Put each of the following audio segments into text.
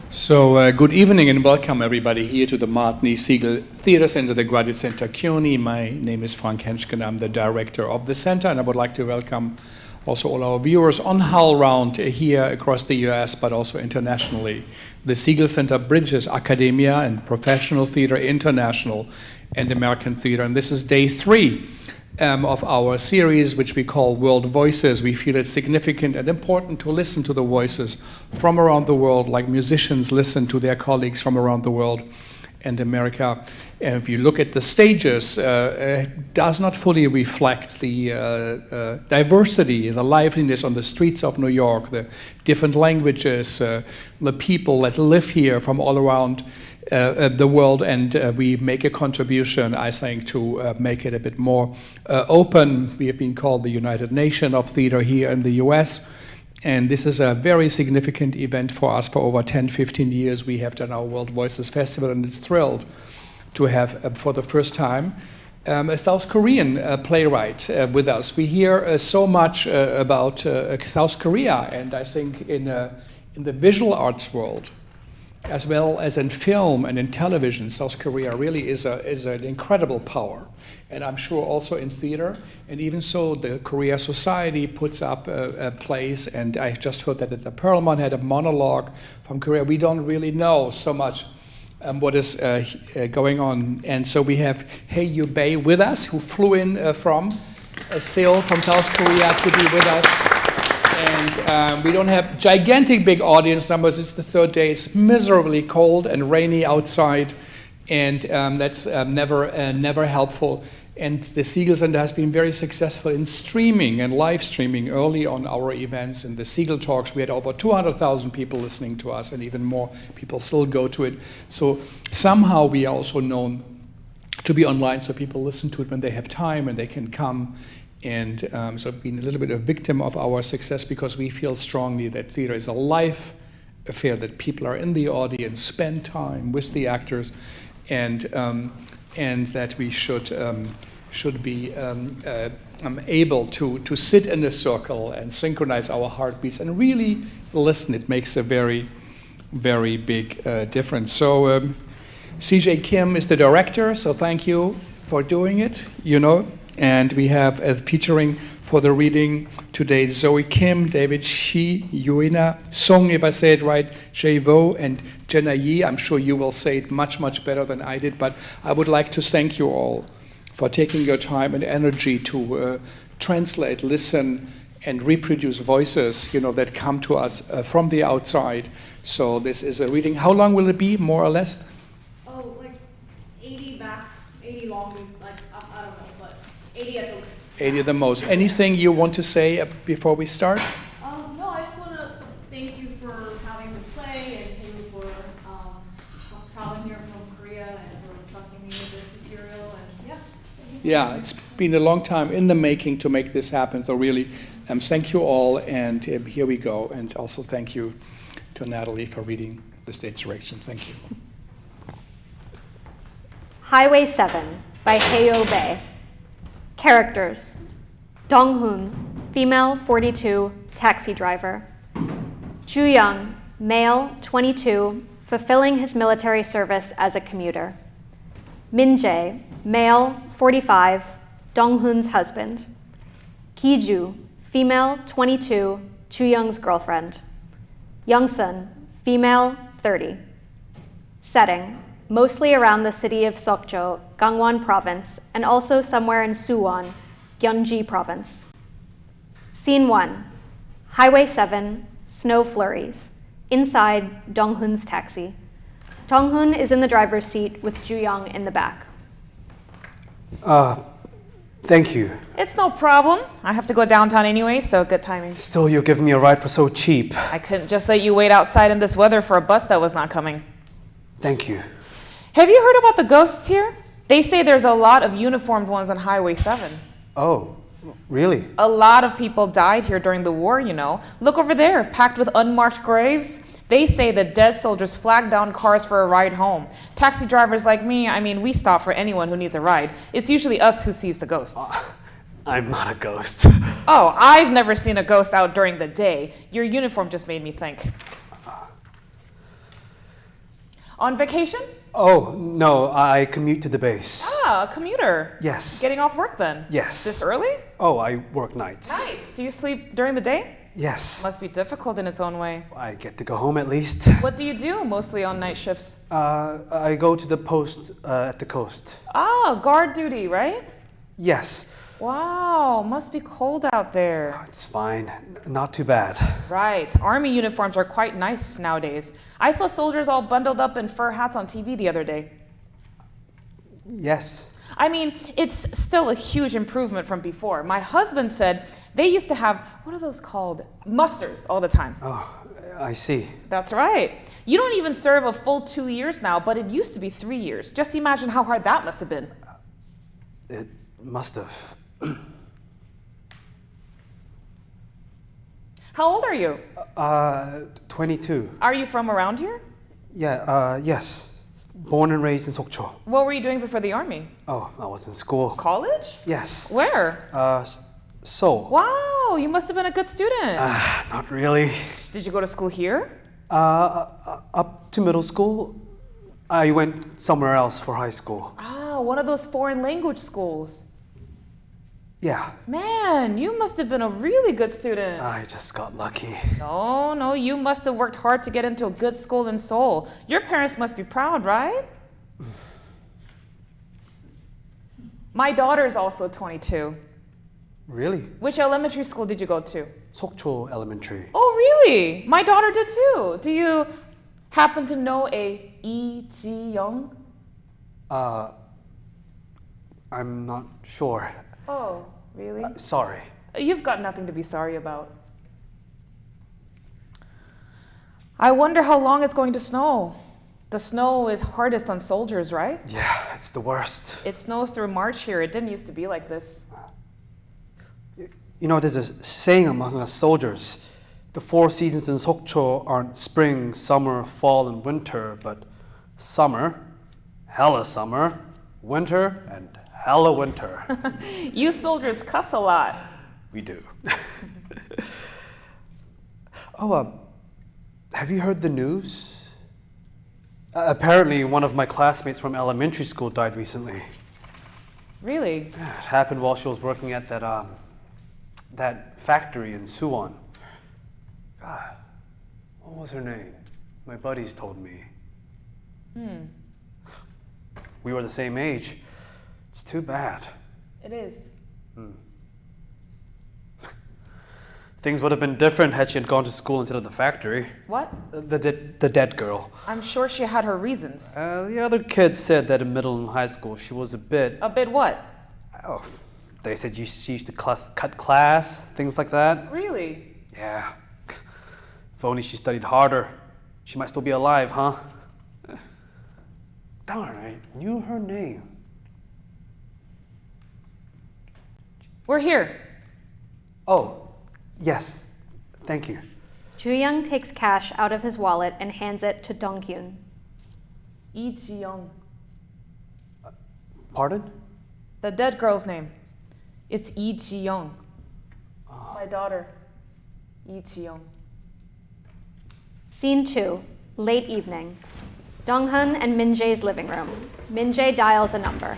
So good evening and welcome everybody here to the Martini Segal Center, the Graduate Center CUNY. My name is Frank Hentschker and I'm the director of the center, and I would like to welcome also all our viewers on HAL round here across the US but also internationally. The Segal Center bridges academia and professional theater, international and American theater, and this is day 3 of our series, which we call World Voices. We feel it's significant and important to listen to the voices from around the world, like musicians listen to their colleagues from around the world and America. And if you look at the stages, it does not fully reflect the diversity, the liveliness on the streets of New York, the different languages, the people that live here from all around the world, and we make a contribution, I think, to make it a bit more open. We have been called the United Nation of Theater here in the US, and this is a very significant event for us. For over 10-15 years we have done our World Voices Festival, and it's thrilled to have, for the first time, a South Korean playwright with us. We hear so much about South Korea, and I think in the visual arts world, as well as in film and in television, South Korea really is an incredible power. And I'm sure also in theater. And even so, the Korea Society puts up plays, and I just heard that the Perlman had a monologue from Korea. We don't really know so much what is going on. And so we have Haeyoul Bae with us, who flew in from Seoul, from South Korea, to be with us. And we don't have gigantic big audience numbers. It's the third day. It's miserably cold and rainy outside, and that's never helpful. And the Segal Center has been very successful in streaming and live streaming early on our events. In the Segal Talks, we had over 200,000 people listening to us, and even more people still go to it. So somehow we are also known to be online, so people listen to it when they have time and they can come. And so I've been a little bit a victim of our success, because we feel strongly that theater is a live affair, that people are in the audience, spend time with the actors, and that we should be able to sit in a circle and synchronize our heartbeats and really listen. It makes a very, very big difference. So Seonjae Kim is the director, so thank you for doing it, And we have as featuring for the reading today Zoe Kim, David Shi, Yuina Song, if I say it right, Jae Vo, and Jenna Yi. I'm sure you will say it much, much better than I did, but I would like to thank you all for taking your time and energy to translate, listen, and reproduce voices, that come to us from the outside. So this is a reading. How long will it be, more or less? Oh, like 80 max, 80 long, like, I don't know, but 80 at the 80 at the most. Anything you want to say before we start? No, I just want to thank you for having this play, and you for traveling here from Korea, and for trusting me with this material, and yeah. Yeah, it's been a long time in the making to make this happen, so really thank you all, and here we go. And also thank you to Natalie for reading the stage direction. Thank you. Highway 7 by Haeyoul Bae. Characters: Dong-hoon, female, 42, taxi driver. Ju-young, male, 22, fulfilling his military service as a commuter. Min-jae, male, 45, Dong-hoon's husband. Ki-ju, female, 22, Ju-young's girlfriend. Young-sun, female, 30. Setting: mostly around the city of Sokcho, Gangwon Province, and also somewhere in Suwon, Gyeonggi Province. Scene 1. Highway 7, snow flurries. Inside Dong-hoon's taxi. Dong-hoon is in the driver's seat with Ju-young in the back. Thank you. It's no problem. I have to go downtown anyway, so good timing. Still, you're giving me a ride for so cheap. I couldn't just let you wait outside in this weather for a bus that was not coming. Thank you. Have you heard about the ghosts here? They say there's a lot of uniformed ones on Highway 7. Oh, really? A lot of people died here during the war, Look over there, packed with unmarked graves. They say the dead soldiers flag down cars for a ride home. Taxi drivers like me, we stop for anyone who needs a ride. It's usually us who sees the ghosts. I'm not a ghost. Oh, I've never seen a ghost out during the day. Your uniform just made me think. On vacation? Oh, no, I commute to the base. Ah, a commuter. Yes. Getting off work then? Yes. This early? Oh, I work nights. Nice. Do you sleep during the day? Yes. Must be difficult in its own way. I get to go home at least. What do you do mostly on night shifts? I go to the post at the coast. Ah, guard duty, right? Yes. Wow, must be cold out there. It's fine. Not too bad. Right. Army uniforms are quite nice nowadays. I saw soldiers all bundled up in fur hats on TV the other day. Yes. I mean, it's still a huge improvement from before. My husband said they used to have, what are those called? Musters all the time. Oh, I see. That's right. You don't even serve a full 2 years now, but it used to be 3 years. Just imagine how hard that must have been. It must have. How old are you? 22. Are you from around here? Yeah, yes. Born and raised in Sokcho. What were you doing before the army? Oh, I was in school. College? Yes. Where? Seoul. Wow, you must have been a good student. Not really. Did you go to school here? Up to middle school, I went somewhere else for high school. Ah, one of those foreign language schools. Yeah, Man, you must have been a really good student. I just got lucky. No, you must have worked hard to get into a good school in Seoul. Your parents must be proud, right? My daughter's also 22. Really? Which elementary school did you go to? Sokcho Elementary. Oh, really? My daughter did too. Do you happen to know a Lee Ji-young? I'm not sure. Oh, really? Sorry. You've got nothing to be sorry about. I wonder how long it's going to snow. The snow is hardest on soldiers, right? Yeah, it's the worst. It snows through March here. It didn't used to be like this. You know, there's a saying among us soldiers. The 4 seasons in Sokcho aren't spring, summer, fall, and winter, but summer, hella summer, winter, and hella winter. You soldiers cuss a lot. We do. Oh, have you heard the news? Apparently, one of my classmates from elementary school died recently. Really? It happened while she was working at that factory in Suwon. God, what was her name? My buddies told me. We were the same age. It's too bad. It is. Things would have been different had she had gone to school instead of the factory. What? The dead girl. I'm sure she had her reasons. The other kids said that in middle and high school she was a bit... A bit what? Oh, they said she used to cut class, things like that. Really? Yeah. If only she studied harder, she might still be alive, huh? Darn, I knew her name. We're here. Oh, yes. Thank you. Ju-young takes cash out of his wallet and hands it to Dong-hyun. Lee Ji-young. Pardon? The dead girl's name. It's Lee Ji-young. My daughter. Lee Ji-young. Scene 2, late evening. Dong-hun and Min-jae's living room. Min-jae dials a number.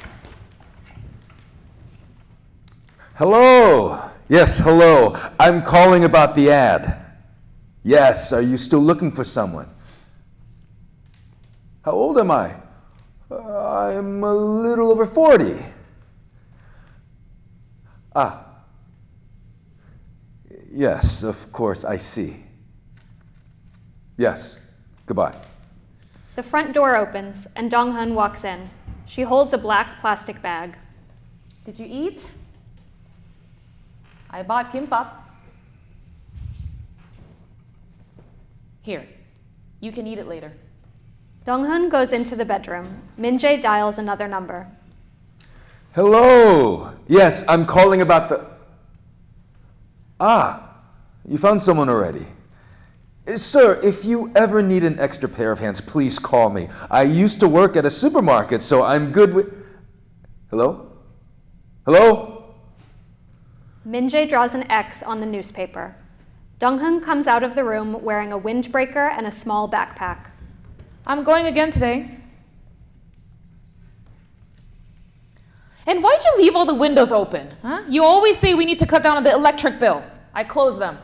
Hello. Yes, hello. I'm calling about the ad. Yes, are you still looking for someone? How old am I? I'm a little over 40. Ah. Yes, of course, I see. Yes, goodbye. The front door opens and Dong-hun walks in. She holds a black plastic bag. Did you eat? I bought kimbap. Here, you can eat it later. Dong-hun goes into the bedroom. Min-jae dials another number. Hello. Yes, I'm calling about the... Ah, you found someone already. Sir, if you ever need an extra pair of hands, please call me. I used to work at a supermarket, so I'm good with... Hello? Hello? Min-jae draws an X on the newspaper. Dong-hun comes out of the room wearing a windbreaker and a small backpack. I'm going again today. And why'd you leave all the windows open? Huh? You always say we need to cut down on the electric bill. I closed them.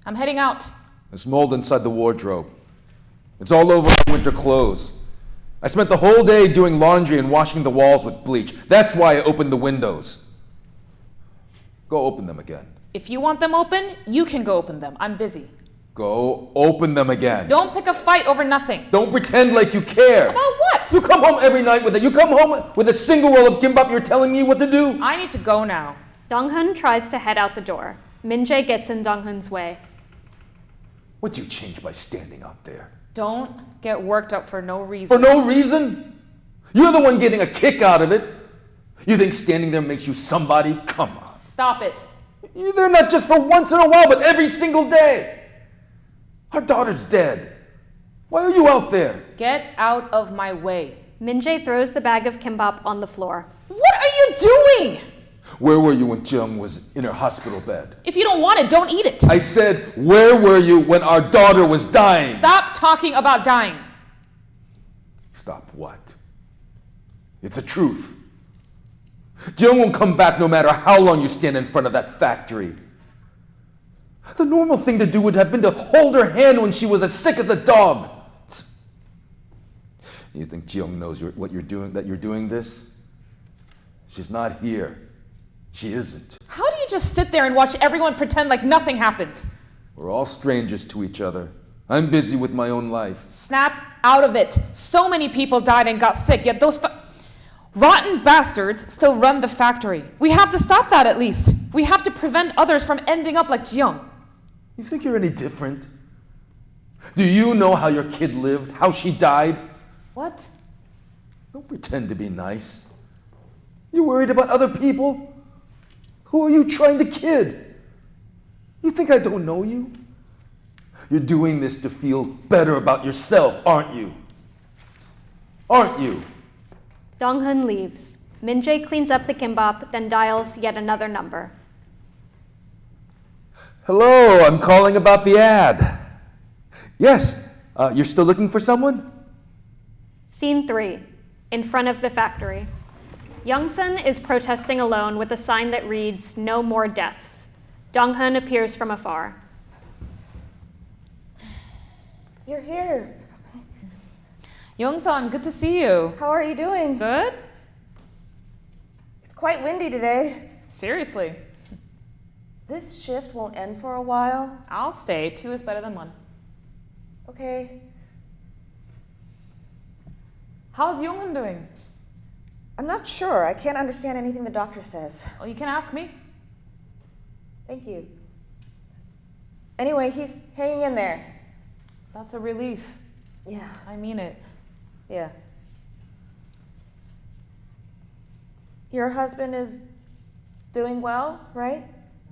I'm heading out. There's mold inside the wardrobe. It's all over my winter clothes. I spent the whole day doing laundry and washing the walls with bleach. That's why I opened the windows. Go open them again. If you want them open, you can go open them. I'm busy. Go open them again. Don't pick a fight over nothing. Don't pretend like you care. About what? You come home every night with it. You come home with a single roll of kimbap. You're telling me what to do. I need to go now. Dong-hun tries to head out the door. Min-jae gets in Dong-hun's way. What'd you change by standing out there? Don't get worked up for no reason. For no reason? You're the one getting a kick out of it. You think standing there makes you somebody? Come on. Stop it. You're there not just for once in a while, but every single day. Our daughter's dead. Why are you out there? Get out of my way. Min-jae throws the bag of kimbap on the floor. What are you doing? Where were you when Jung was in her hospital bed? If you don't want it, don't eat it. I said, where were you when our daughter was dying? Stop talking about dying. Stop what? It's a truth. Jung won't come back no matter how long you stand in front of that factory. The normal thing to do would have been to hold her hand when she was as sick as a dog. You think Jung knows what you're doing, that you're doing this? She's not here. She isn't. How do you just sit there and watch everyone pretend like nothing happened? We're all strangers to each other. I'm busy with my own life. Snap out of it. So many people died and got sick, yet those rotten bastards still run the factory. We have to stop that at least. We have to prevent others from ending up like Jung. You think you're any different? Do you know how your kid lived? How she died? What? Don't pretend to be nice. You worried about other people? Who are you trying to kid? You think I don't know you? You're doing this to feel better about yourself, aren't you? Aren't you? Dong-hun leaves. Min-jae cleans up the kimbap, then dials yet another number. Hello, I'm calling about the ad. Yes, you're still looking for someone? Scene 3. In front of the factory. Young-sun is protesting alone with a sign that reads, "No more deaths." Dong-hun appears from afar. You're here. Young-sun, good to see you. How are you doing? Good? It's quite windy today. Seriously. This shift won't end for a while. I'll stay. 2 is better than 1. Okay. How's Young-hun doing? I'm not sure. I can't understand anything the doctor says. Well, you can ask me. Thank you. Anyway, he's hanging in there. That's a relief. Yeah. I mean it. Yeah. Your husband is doing well, right?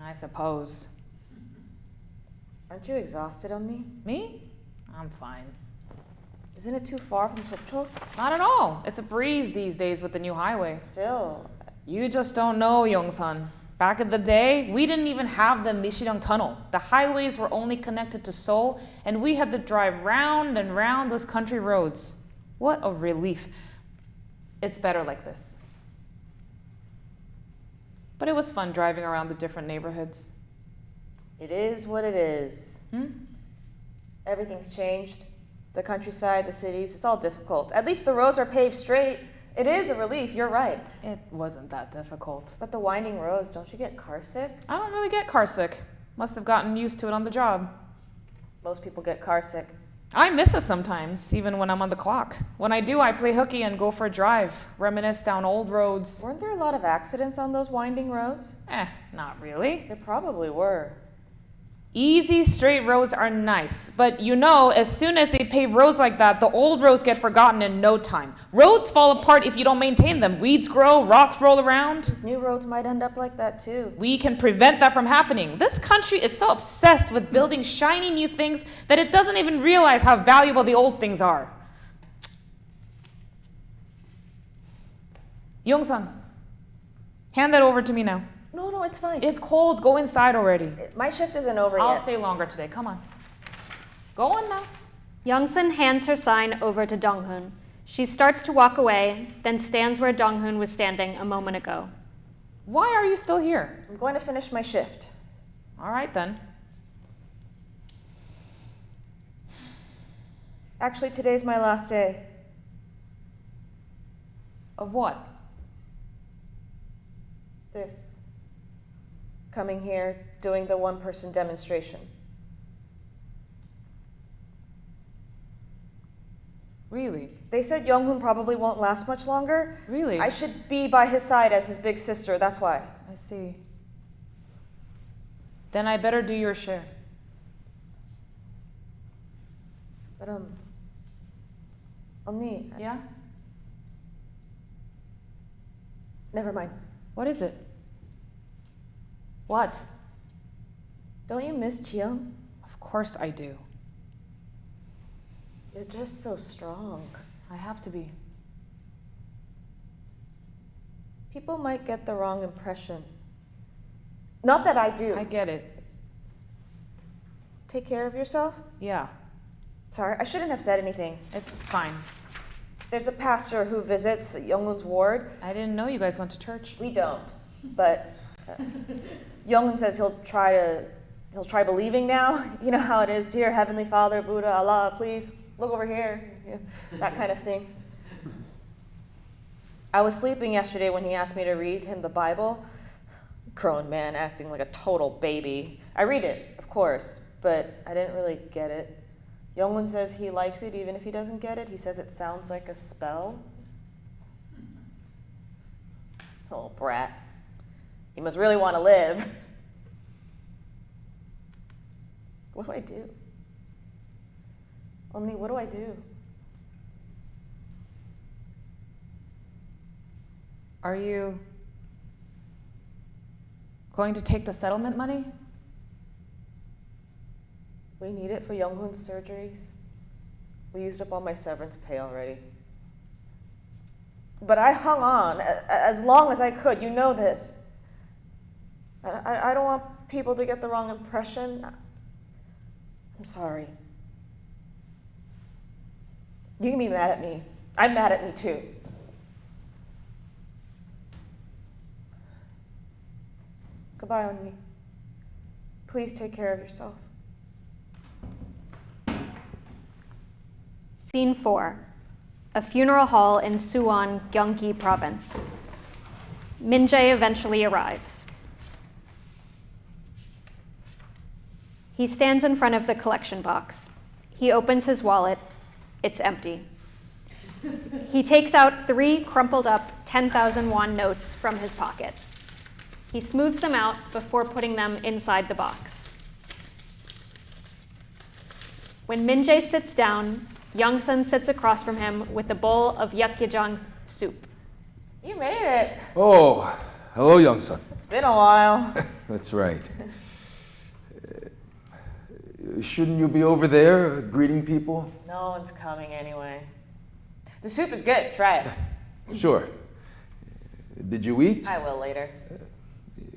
I suppose. Aren't you exhausted on me? Me? I'm fine. Isn't it too far from Sokcho? Not at all. It's a breeze these days with the new highway. Still. You just don't know, Young-sun. Back in the day, we didn't even have the Mishiryang Tunnel. The highways were only connected to Seoul, and we had to drive round and round those country roads. What a relief. It's better like this. But it was fun driving around the different neighborhoods. It is what it is. Hmm? Everything's changed. The countryside, the cities, it's all difficult. At least the roads are paved straight. It is a relief, you're right. It wasn't that difficult. But the winding roads, don't you get car sick? I don't really get car sick. Must have gotten used to it on the job. Most people get car sick. I miss it sometimes, even when I'm on the clock. When I do, I play hooky and go for a drive, reminisce down old roads. Weren't there a lot of accidents on those winding roads? Not really. There probably were. Easy, straight roads are nice, but you know, as soon as they pave roads like that, the old roads get forgotten in no time. Roads fall apart if you don't maintain them. Weeds grow, rocks roll around. These new roads might end up like that too. We can prevent that from happening. This country is so obsessed with building shiny new things that it doesn't even realize how valuable the old things are. Young-sun, hand that over to me now. No, it's fine. It's cold. Go inside already. My shift isn't over I'll yet. stay longer today. Come on. Go on now. Youngsun hands her sign over to Donghoon. She starts to walk away, then stands where Donghoon was standing a moment ago. Why are you still here? I'm going to finish my shift. All right then. Actually, today's my last day. Of what? This. Coming here, doing the one-person demonstration. Really? They said Younghoon probably won't last much longer. Really? I should be by his side as his big sister, that's why. I see. Then I better do your share. But, 언니, Yeah? never mind. What is it? What? Don't you miss Jiyoung? Of course I do. You're just so strong. I have to be. People might get the wrong impression. Not that I do. I get it. Take care of yourself? Yeah, Sorry, I shouldn't have said anything. it's fine. There's a pastor who visits Younghoon's ward. I didn't know you guys went to church. We don't, but Younghoon says he'll try believing now. You know how it is, dear Heavenly Father, Buddha, Allah, please look over here. Yeah, that kind of thing. I was sleeping yesterday when he asked me to read him the Bible. Grown man acting like a total baby. I read it, of course, but I didn't really get it. Younghoon says he likes it even if he doesn't get it. He says it sounds like a spell. Little brat. He must really want to live. What do I do? Only what do I do? Are you going to take the settlement money? We need it for Younghoon's surgeries. We used up all my severance pay already. But I hung on as long as I could. You know this. I don't want people to get the wrong impression. I'm sorry. You can be mad at me. I'm mad at me too. Goodbye, Onni. Please take care of yourself. Scene 4. A funeral hall in Suwon, Gyeonggi Province. Min-jae eventually arrives. He stands in front of the collection box. He opens his wallet. It's empty. He takes out 3 crumpled up 10,000 won notes from his pocket. He smooths them out before putting them inside the box. When Min-jae sits down, Youngsun sits across from him with a bowl of yakgyeong soup. You made it. Oh, hello, Youngsun. It's been a while. That's right. Shouldn't you be over there greeting people? No one's coming anyway. The soup is good. Try it. Sure. Did you eat? I will later.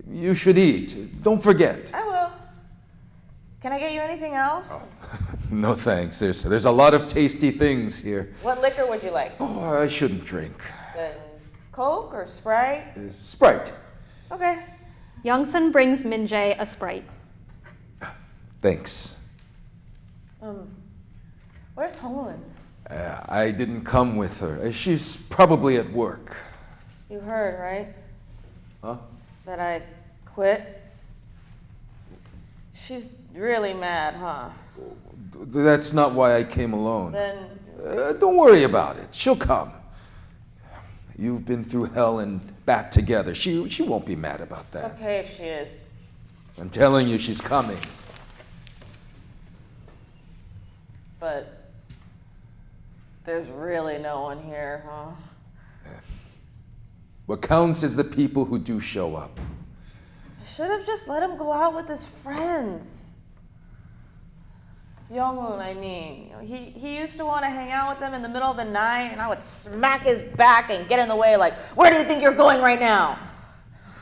You should eat. Don't forget. I will. Can I get you anything else? No thanks. There's a lot of tasty things here. What liquor would you like? Oh, I shouldn't drink. Then Coke or Sprite? Sprite. Okay. Youngsun brings Min-jae a Sprite. Thanks. Where's Donghoon? I didn't come with her. She's probably at work. You heard, right? Huh? That I quit? She's really mad, huh? That's not why I came alone. Then Don't worry about it. She'll come. You've been through hell and back together. She won't be mad about that. okay if she is. I'm telling you, she's coming. But there's really no one here, huh? What counts is the people who do show up. I should have just let him go out with his friends. Younghoon, I mean. He used to want to hang out with them in the middle of the night, and I would smack his back and get in the way like, where do you think you're going right now?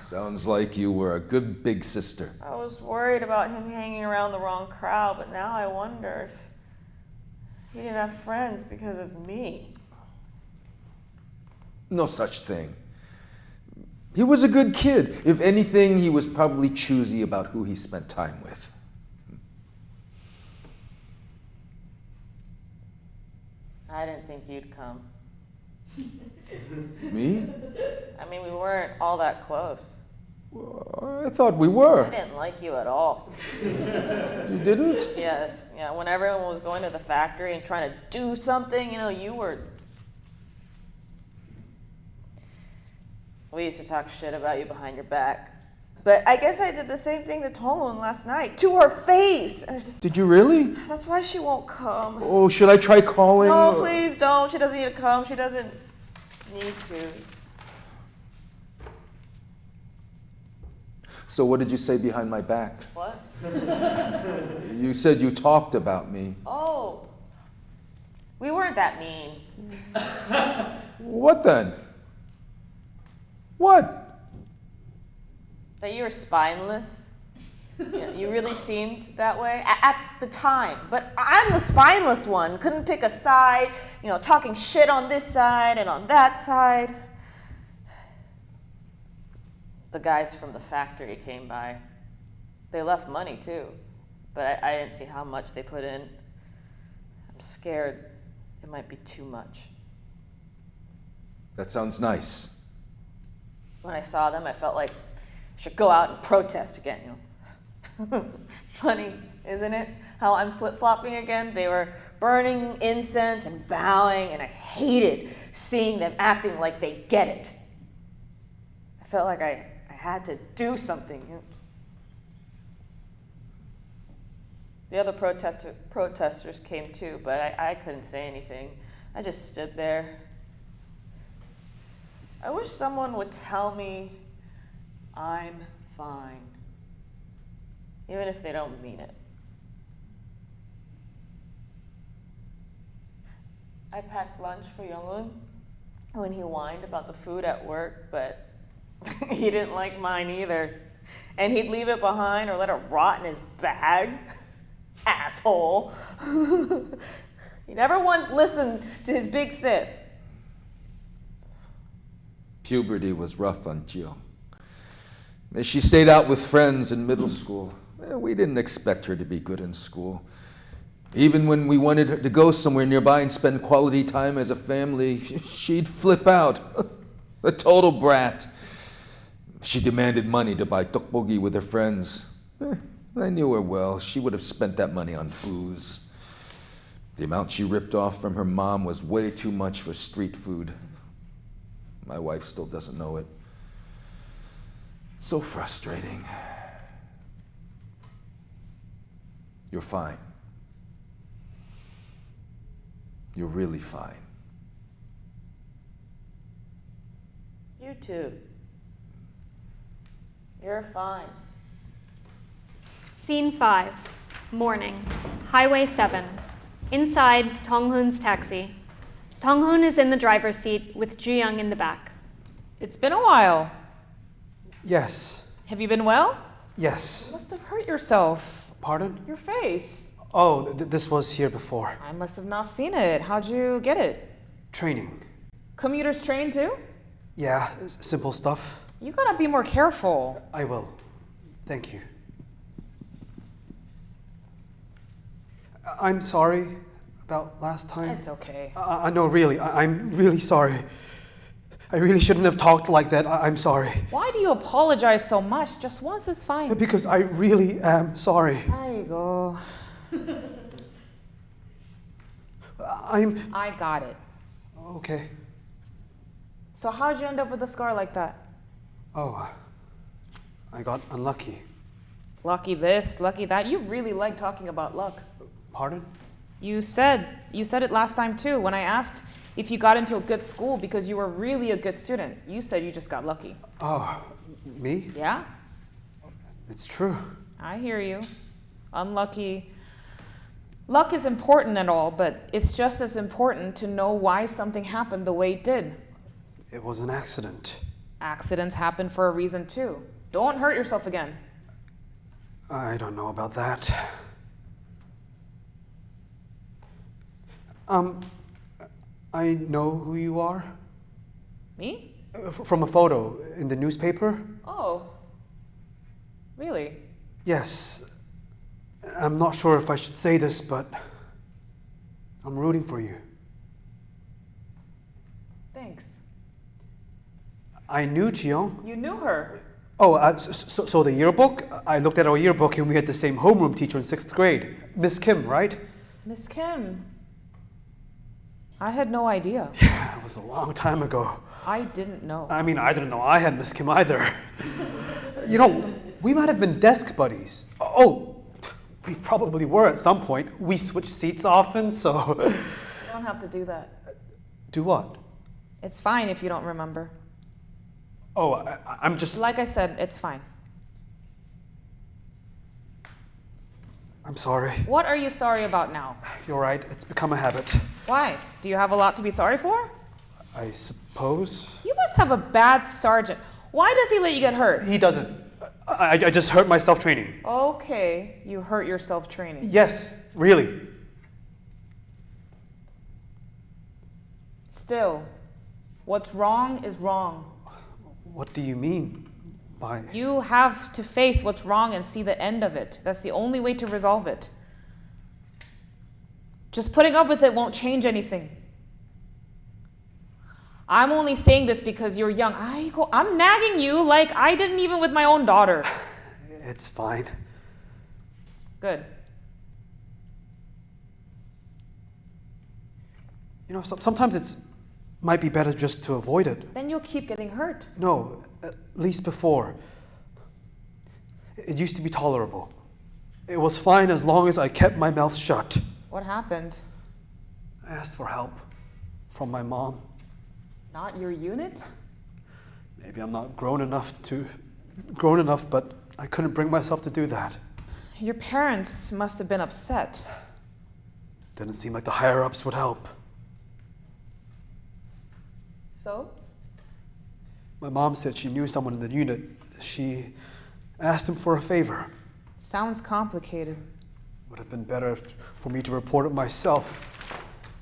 Sounds like you were a good big sister. I was worried about him hanging around the wrong crowd, but now I wonder He didn't have friends because of me. No such thing. He was a good kid. If anything, he was probably choosy about who he spent time with. I didn't think you'd come. Me? I mean, we weren't all that close. I thought we were. I didn't like you at all. You didn't? Yes, yeah, when everyone was going to the factory and trying to do something, you were... We used to talk shit about you behind your back. But I guess I did the same thing to Tongun last night, to her face. And it's just, Did you really? that's why she won't come. Oh, should I try calling? No, please don't. She doesn't need to come. She doesn't need to. So what did you say behind my back? What? You said you talked about me. Oh, we weren't that mean. What then? What? That you were spineless. You really seemed that way at the time. But I'm the spineless one. Couldn't pick a side, talking shit on this side and on that side. The guys from the factory came by. They left money too, but I didn't see how much they put in. I'm scared it might be too much. That sounds nice. When I saw them, I felt like I should go out and protest again. Funny, isn't it? How I'm flip-flopping again. They were burning incense and bowing, and I hated seeing them acting like they get it. I felt like I had to do something. The other protesters came too, but I couldn't say anything. I just stood there. I wish someone would tell me I'm fine, even if they don't mean it. I packed lunch for Youngun when he whined about the food at work, but he didn't like mine either. And he'd leave it behind or let it rot in his bag. Asshole. He never once listened to his big sis. Puberty was rough on Jill. She stayed out with friends in middle school. We didn't expect her to be good in school. Even when we wanted her to go somewhere nearby and spend quality time as a family, she'd flip out. A total brat. She demanded money to buy tteokbokki with her friends. I knew her well. She would have spent that money on booze. The amount she ripped off from her mom was way too much for street food. My wife still doesn't know it. So frustrating. You're fine. You're really fine. You too. You're fine. Scene 5, morning, Highway 7. Inside Donghoon's taxi. Donghoon is in the driver's seat with Ju-young in the back. It's been a while. Yes. Have you been well? Yes. You must have hurt yourself. Pardon? Your face. Oh, this was here before. I must have not seen it. How'd you get it? Training. Commuters train too? Yeah, simple stuff. You gotta be more careful. I will. Thank you. I'm sorry about last time. It's okay. No, really. I'm really sorry. I really shouldn't have talked like that. I'm sorry. Why do you apologize so much? Just once is fine. Because I really am sorry. There you go. I got it. Okay. So how'd you end up with a scar like that? Oh, I got unlucky. Lucky this, lucky that. You really like talking about luck. Pardon? You said it last time too when I asked if you got into a good school because you were really a good student. You said you just got lucky. Oh, me? Yeah? It's true. I hear you. Unlucky. Luck is important and all, but it's just as important to know why something happened the way it did. It was an accident. Accidents happen for a reason too. Don't hurt yourself again. I don't know about that. I know who you are. Me? From a photo in the newspaper. Oh. Really? Yes. I'm not sure if I should say this, but I'm rooting for you. Thanks. I knew Jiyoung. You knew her. Oh, so the yearbook? I looked at our yearbook and we had the same homeroom teacher in 6th grade. Miss Kim, right? Miss Kim. I had no idea. Yeah, it was a long time ago. I didn't know. I mean, I didn't know I had Miss Kim either. You know, we might have been desk buddies. Oh, we probably were at some point. We switched seats often, so... You don't have to do that. Do what? It's fine if you don't remember. Oh, I'm just... Like I said, it's fine. I'm sorry. What are you sorry about now? You're right, it's become a habit. Why? Do you have a lot to be sorry for? I suppose. You must have a bad sergeant. Why does he let you get hurt? He doesn't. I just hurt myself training. Okay, you hurt yourself training. Yes, really. Still, what's wrong is wrong. What do you mean by... You have to face what's wrong and see the end of it. That's the only way to resolve it. Just putting up with it won't change anything. I'm only saying this because you're young. I'm nagging you like I didn't even with my own daughter. It's fine. Good. You know, sometimes it might be better just to avoid it. Then you'll keep getting hurt. No, at least before. It used to be tolerable. It was fine as long as I kept my mouth shut. What happened? I asked for help from my mom. Not your unit? Maybe I'm not grown enough, but I couldn't bring myself to do that. Your parents must have been upset. Didn't seem like the higher-ups would help. So? My mom said she knew someone in the unit. She asked him for a favor. Sounds complicated. Would have been better for me to report it myself.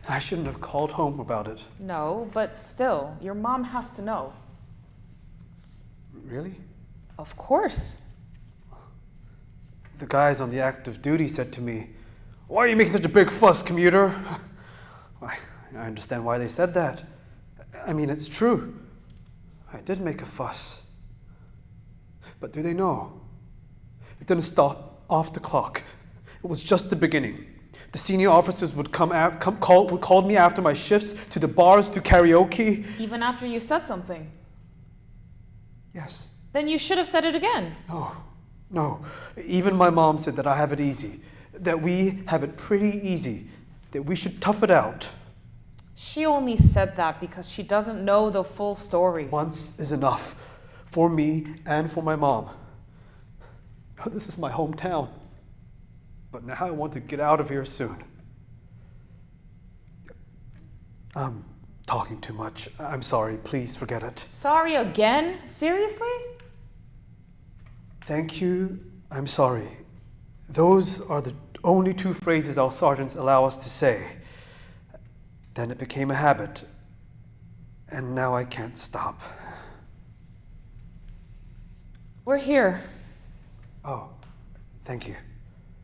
I shouldn't have called home about it. No, but still, your mom has to know. Really? Of course. The guys on the active duty said to me, "Why are you making such a big fuss, commuter?" I understand why they said that. I mean, it's true. I did make a fuss. But do they know? It didn't stop off the clock. It was just the beginning. The senior officers would call me after my shifts to the bars, to karaoke. Even after you said something. Yes. Then you should have said it again. No. Even my mom said that I have it easy. That we have it pretty easy. That we should tough it out. She only said that because she doesn't know the full story. Once is enough. For me and for my mom. This is my hometown. But now I want to get out of here soon. I'm talking too much. I'm sorry. Please forget it. Sorry again? Seriously? Thank you. I'm sorry. Those are the only two phrases our sergeants allow us to say. Then it became a habit. And now I can't stop. We're here. Oh, thank you.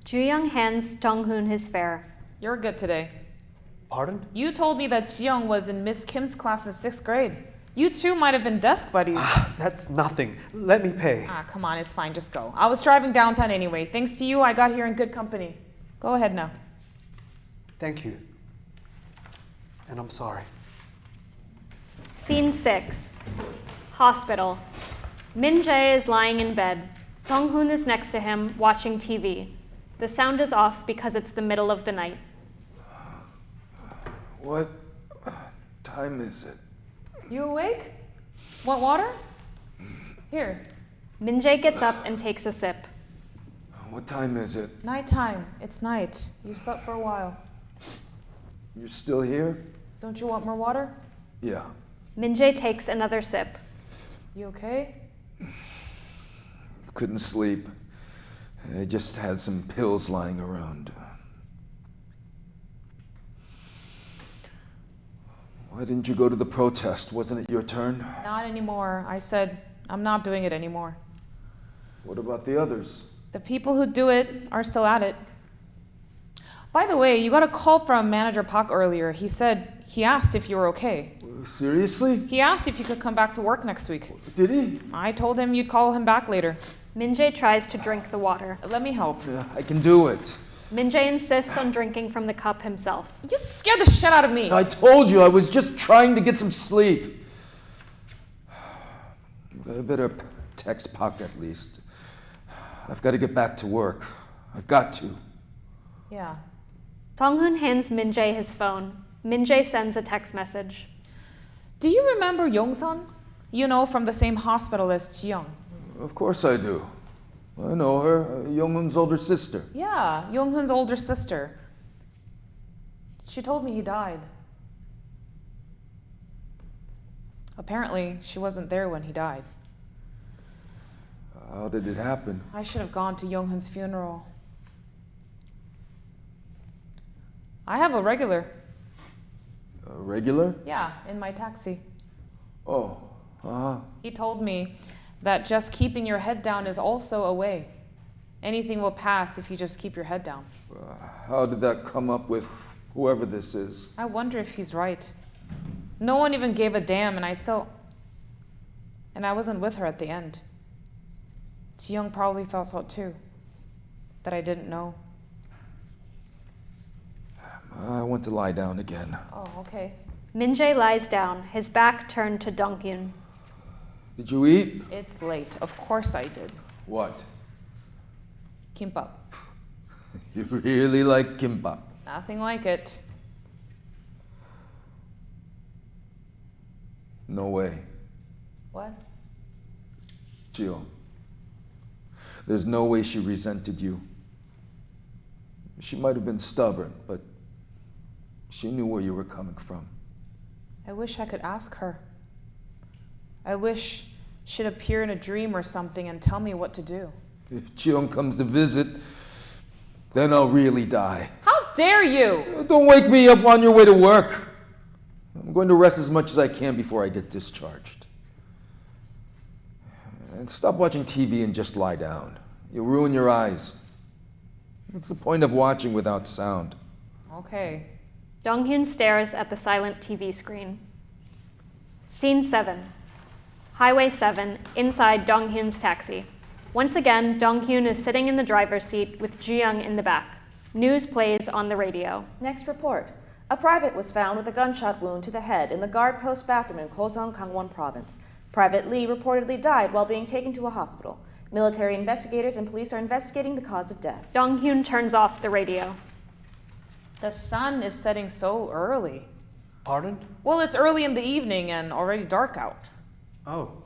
Ju-young hands Dong-hoon his fare. You're good today. Pardon? You told me that Jiyoung was in Miss Kim's class in 6th grade. You two might have been desk buddies. That's nothing. Let me pay. Come on, it's fine, just go. I was driving downtown anyway. Thanks to you, I got here in good company. Go ahead now. Thank you. And I'm sorry. Scene 6. Hospital. Min-jae is lying in bed. Dong-hoon is next to him, watching TV. The sound is off because it's the middle of the night. What time is it? You awake? Want water? Here. Min-jae gets up and takes a sip. What time is it? Nighttime. It's night. You slept for a while. You're still here? Don't you want more water? Yeah. Min-jae takes another sip. You okay? Couldn't sleep. I just had some pills lying around. Why didn't you go to the protest? Wasn't it your turn? Not anymore. I said, I'm not doing it anymore. What about the others? The people who do it are still at it. By the way, you got a call from Manager Park earlier. He asked if you were okay. Seriously? He asked if you could come back to work next week. Did he? I told him you'd call him back later. Minjae tries to drink the water. Let me help. Yeah, I can do it. Minjae insists on drinking from the cup himself. You scared the shit out of me. I told you I was just trying to get some sleep. I better text Pak at least. I've got to get back to work. I've got to. Yeah. Donghoon hands Minjae his phone. Minjae sends a text message. Do you remember Yongsun? You know, from the same hospital as Jiyoung. Of course I do. I know her, Younghoon's older sister. Yeah, Yonghoon's older sister. She told me he died. Apparently, she wasn't there when he died. How did it happen? I should have gone to Yonghoon's funeral. I have a regular. A regular? Yeah, in my taxi. Oh, He told me that just keeping your head down is also a way. Anything will pass if you just keep your head down. How did that come up with whoever this is? I wonder if he's right. No one even gave a damn, and I wasn't with her at the end. Jiyoung probably thought so too, that I didn't know. I went to lie down again. Oh, okay. Minjae lies down, his back turned to Donghyun. Did you eat? It's late. Of course I did. What? Kimbap. You really like kimbap? Nothing like it. No way. What? Jill. There's no way she resented you. She might have been stubborn, but she knew where you were coming from. I wish I could ask her. I wish she'd appear in a dream or something and tell me what to do. If Cheong comes to visit, then I'll really die. How dare you! Don't wake me up on your way to work. I'm going to rest as much as I can before I get discharged. And stop watching TV and just lie down. You'll ruin your eyes. What's the point of watching without sound? Okay. Donghyun stares at the silent TV screen. Scene 7. Highway 7, inside Donghyun's taxi. Once again, Donghyun is sitting in the driver's seat with Jiyoung in the back. News plays on the radio. Next report. A private was found with a gunshot wound to the head in the guard post bathroom in Gyeongsang, Gangwon Province. Private Lee reportedly died while being taken to a hospital. Military investigators and police are investigating the cause of death. Donghyun turns off the radio. The sun is setting so early. Pardon? Well, it's early in the evening and already dark out. Oh,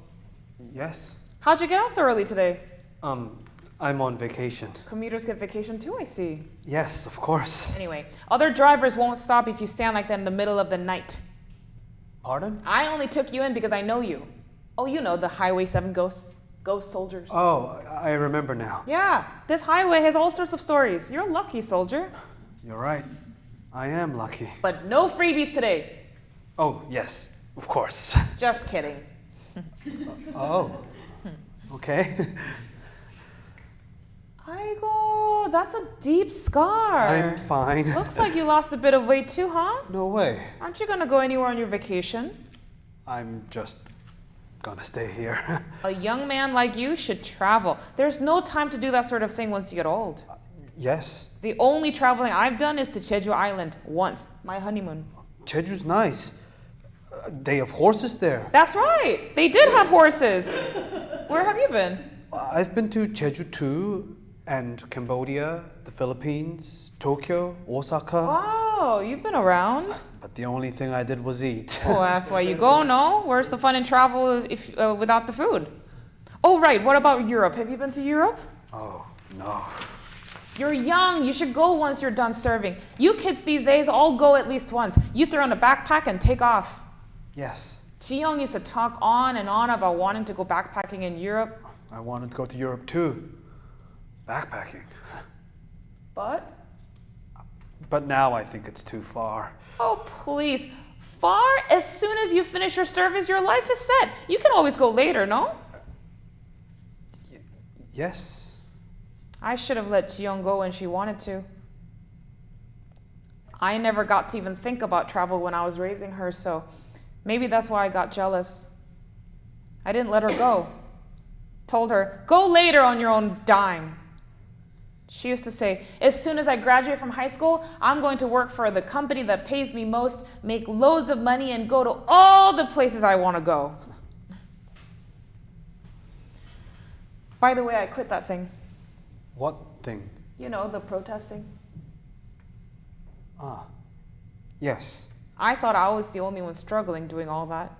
yes. How'd you get out so early today? I'm on vacation. Commuters get vacation too, I see. Yes, of course. Anyway, other drivers won't stop if you stand like that in the middle of the night. Pardon? I only took you in because I know you. Oh, you know, the Highway 7 ghost soldiers. Oh, I remember now. Yeah, this highway has all sorts of stories. You're lucky, soldier. You're right. I am lucky. But no freebies today. Oh, yes, of course. Just kidding. Oh, okay. Aigo, that's a deep scar. I'm fine. Looks like you lost a bit of weight too, huh? No way. Aren't you gonna go anywhere on your vacation? I'm just gonna stay here. A young man like you should travel. There's no time to do that sort of thing once you get old. Yes, The only traveling I've done is to Jeju Island once, my honeymoon. Jeju's nice. They have horses there. That's right. They did have horses. Where have you been? I've been to Jeju too, and Cambodia, the Philippines, Tokyo, Osaka. Wow, you've been around. But the only thing I did was eat. Oh, that's why you go, no? Where's the fun in travel if without the food? Oh, right. What about Europe? Have you been to Europe? Oh, no. You're young. You should go once you're done serving. You kids these days all go at least once. You throw in a backpack and take off. Yes, Jiyoung used to talk on and on about wanting to go backpacking in Europe. I wanted to go to Europe too. Backpacking. But But now I think it's too far. Oh, please. Far? As soon as you finish your service, your life is set. You can always go later, no? Yes. I should have let Ji-young go when she wanted to. I never got to even think about travel when I was raising her, so maybe that's why I got jealous. I didn't let her go. Told her, go later on your own dime. She used to say, as soon as I graduate from high school, I'm going to work for the company that pays me most, make loads of money, and go to all the places I want to go. By the way, I quit that thing. What thing? You know, the protesting. Ah, yes. I thought I was the only one struggling doing all that.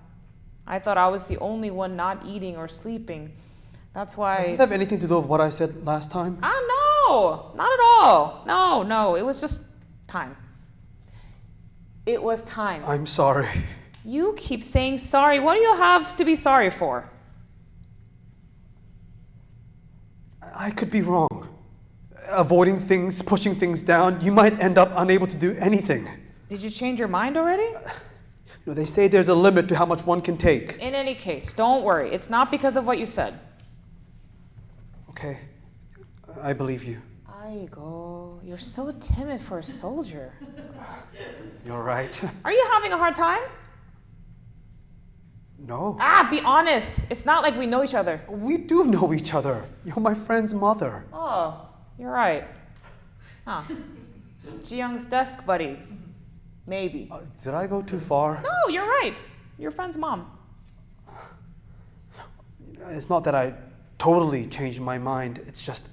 I thought I was the only one not eating or sleeping. That's why... Does it have anything to do with what I said last time? No, not at all. No, it was just time. It was time. I'm sorry. You keep saying sorry. What do you have to be sorry for? I could be wrong. Avoiding things, pushing things down, you might end up unable to do anything. Did you change your mind already? They say there's a limit to how much one can take. In any case, don't worry. It's not because of what you said. Okay, I believe you. Aigo, you're so timid for a soldier. You're right. Are you having a hard time? No. Be honest. It's not like we know each other. We do know each other. You're my friend's mother. Oh, you're right. Huh. Ji-young's desk buddy. Maybe. Did I go too far? No, you're right. Your friend's mom. It's not that I totally changed my mind. It's just,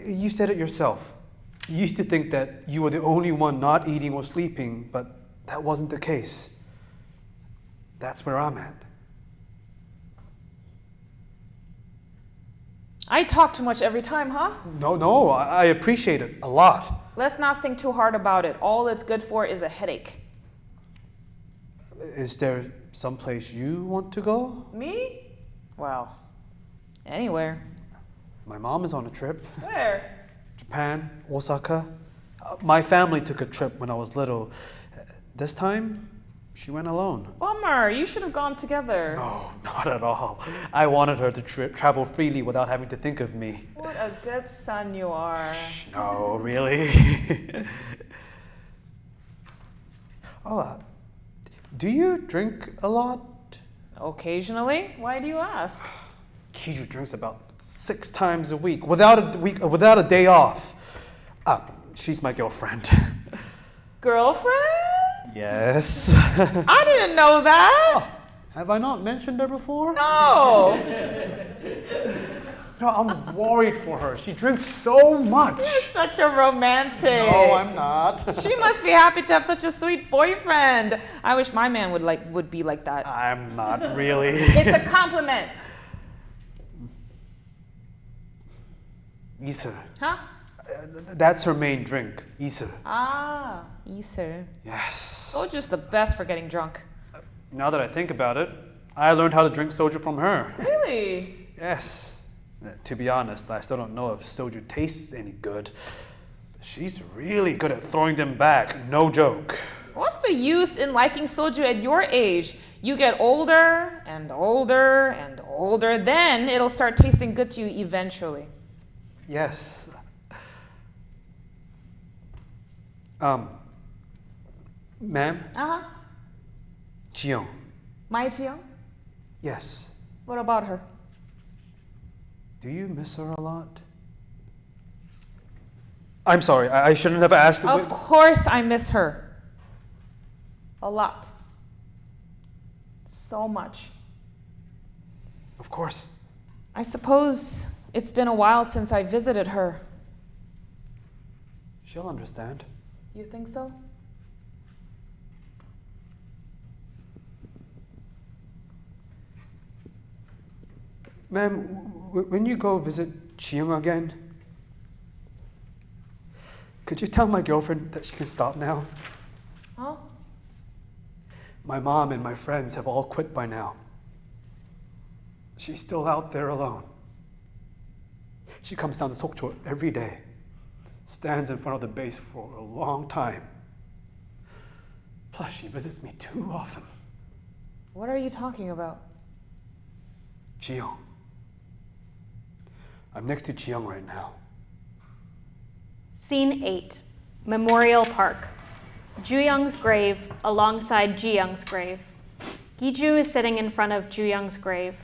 you said it yourself. You used to think that you were the only one not eating or sleeping, but that wasn't the case. That's where I'm at. I talk too much every time, huh? No, I appreciate it a lot. Let's not think too hard about it. All it's good for is a headache. Is there someplace you want to go? Me? Well, anywhere. My mom is on a trip. Where? Japan, Osaka. My family took a trip when I was little. This time, she went alone. Bummer, you should have gone together. No, not at all. I wanted her to travel freely without having to think of me. What a good son you are. No, really. Do you drink a lot? Occasionally. Why do you ask? Kiju drinks about 6 times a week without a day off. She's my girlfriend. Girlfriend? Yes. I didn't know that. Have I not mentioned her before? No. No, I'm worried for her. She drinks so much. You're such a romantic. No, I'm not. She must be happy to have such a sweet boyfriend. I wish my man would be like that. I'm not really. It's a compliment. Issa. Huh? That's her main drink, Issa. Issa. Yes. Soju's the best for getting drunk. Now that I think about it, I learned how to drink soju from her. Really? Yes. To be honest, I still don't know if soju tastes any good. She's really good at throwing them back, no joke. What's the use in liking soju at your age? You get older and older and older, then it'll start tasting good to you eventually. Yes. Ma'am? Uh-huh. Ji-young. My Ji-young? Yes. What about her? Do you miss her a lot? I'm sorry, I shouldn't have asked. Of course I miss her. A lot. So much. Of course. I suppose it's been a while since I visited her. She'll understand. You think so? Ma'am, when you go visit Ji-young again, could you tell my girlfriend that she can stop now? Huh? My mom and my friends have all quit by now. She's still out there alone. She comes down to Sokcho every day, stands in front of the base for a long time. Plus, she visits me too often. What are you talking about? Jiyoung. I'm next to Jiyoung right now. Scene 8, Memorial Park. Ju-young's grave alongside Ji-young's grave. Gi-ju is sitting in front of Ju-young's grave.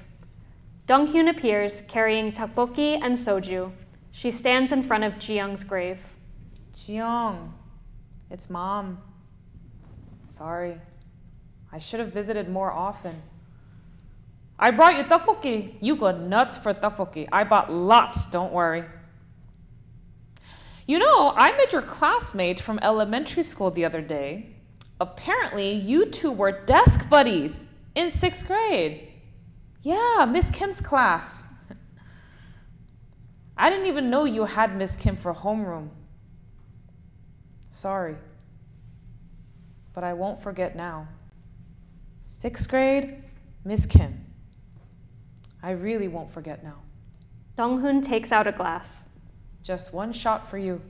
Dong-hyun appears carrying tteokbokki and soju. She stands in front of Ji-young's grave. Jiyoung, it's Mom. Sorry. I should have visited more often. I brought you tteokbokki. You go nuts for tteokbokki. I bought lots, don't worry. You know, I met your classmate from elementary school the other day. Apparently, you two were desk buddies in 6th grade. Yeah, Miss Kim's class. I didn't even know you had Miss Kim for homeroom. Sorry. But I won't forget now. 6th grade, Miss Kim. I really won't forget now. Dong-hoon takes out a glass. Just one shot for you.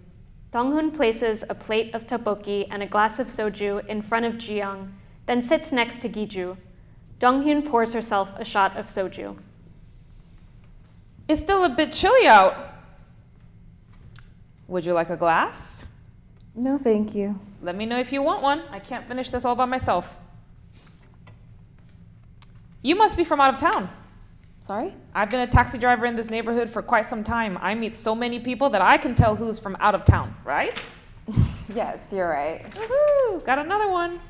Dong-hoon places a plate of tteokbokki and a glass of soju in front of Ji-young, then sits next to Gi-ju. Dong-hyun pours herself a shot of soju. It's still a bit chilly out. Would you like a glass? No, thank you. Let me know if you want one. I can't finish this all by myself. You must be from out of town. Sorry? I've been a taxi driver in this neighborhood for quite some time. I meet so many people that I can tell who's from out of town, right? Yes, you're right. Woohoo! Got another one.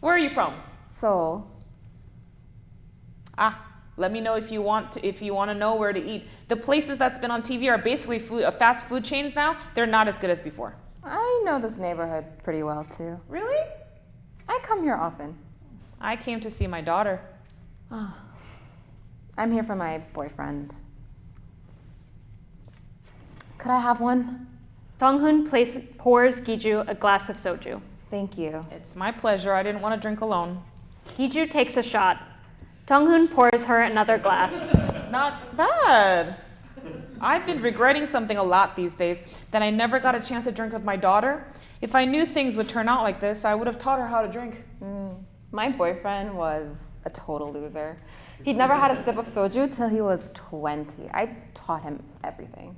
Where are you from? Seoul. Let me know if you want to know where to eat. The places that's been on TV are basically fast food chains now. They're not as good as before. I know this neighborhood pretty well, too. Really? I come here often. I came to see my daughter. I'm here for my boyfriend. Could I have one? Dong-hoon pours Gi-ju a glass of soju. Thank you. It's my pleasure. I didn't want to drink alone. Gi-ju takes a shot. Dong-hoon pours her another glass. Not bad. I've been regretting something a lot these days, that I never got a chance to drink with my daughter. If I knew things would turn out like this, I would have taught her how to drink. My boyfriend was a total loser. He'd never had a sip of soju till he was 20. I taught him everything.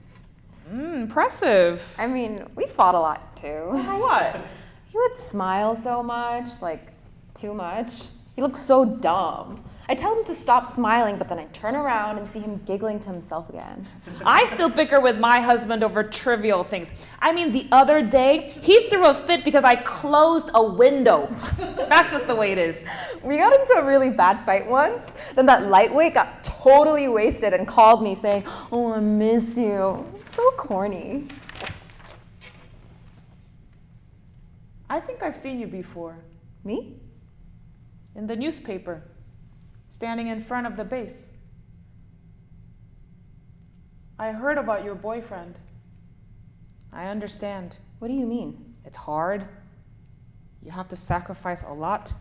Impressive. I mean, we fought a lot, too. For what? He would smile so much, like, too much. He looked so dumb. I tell him to stop smiling, but then I turn around and see him giggling to himself again. I still bicker with my husband over trivial things. I mean, the other day, he threw a fit because I closed a window. That's just the way it is. We got into a really bad fight once. Then that lightweight got totally wasted and called me saying, "Oh, I miss you." So corny. I think I've seen you before. Me? In the newspaper. Standing in front of the base. I heard about your boyfriend. I understand. What do you mean? It's hard. You have to sacrifice a lot.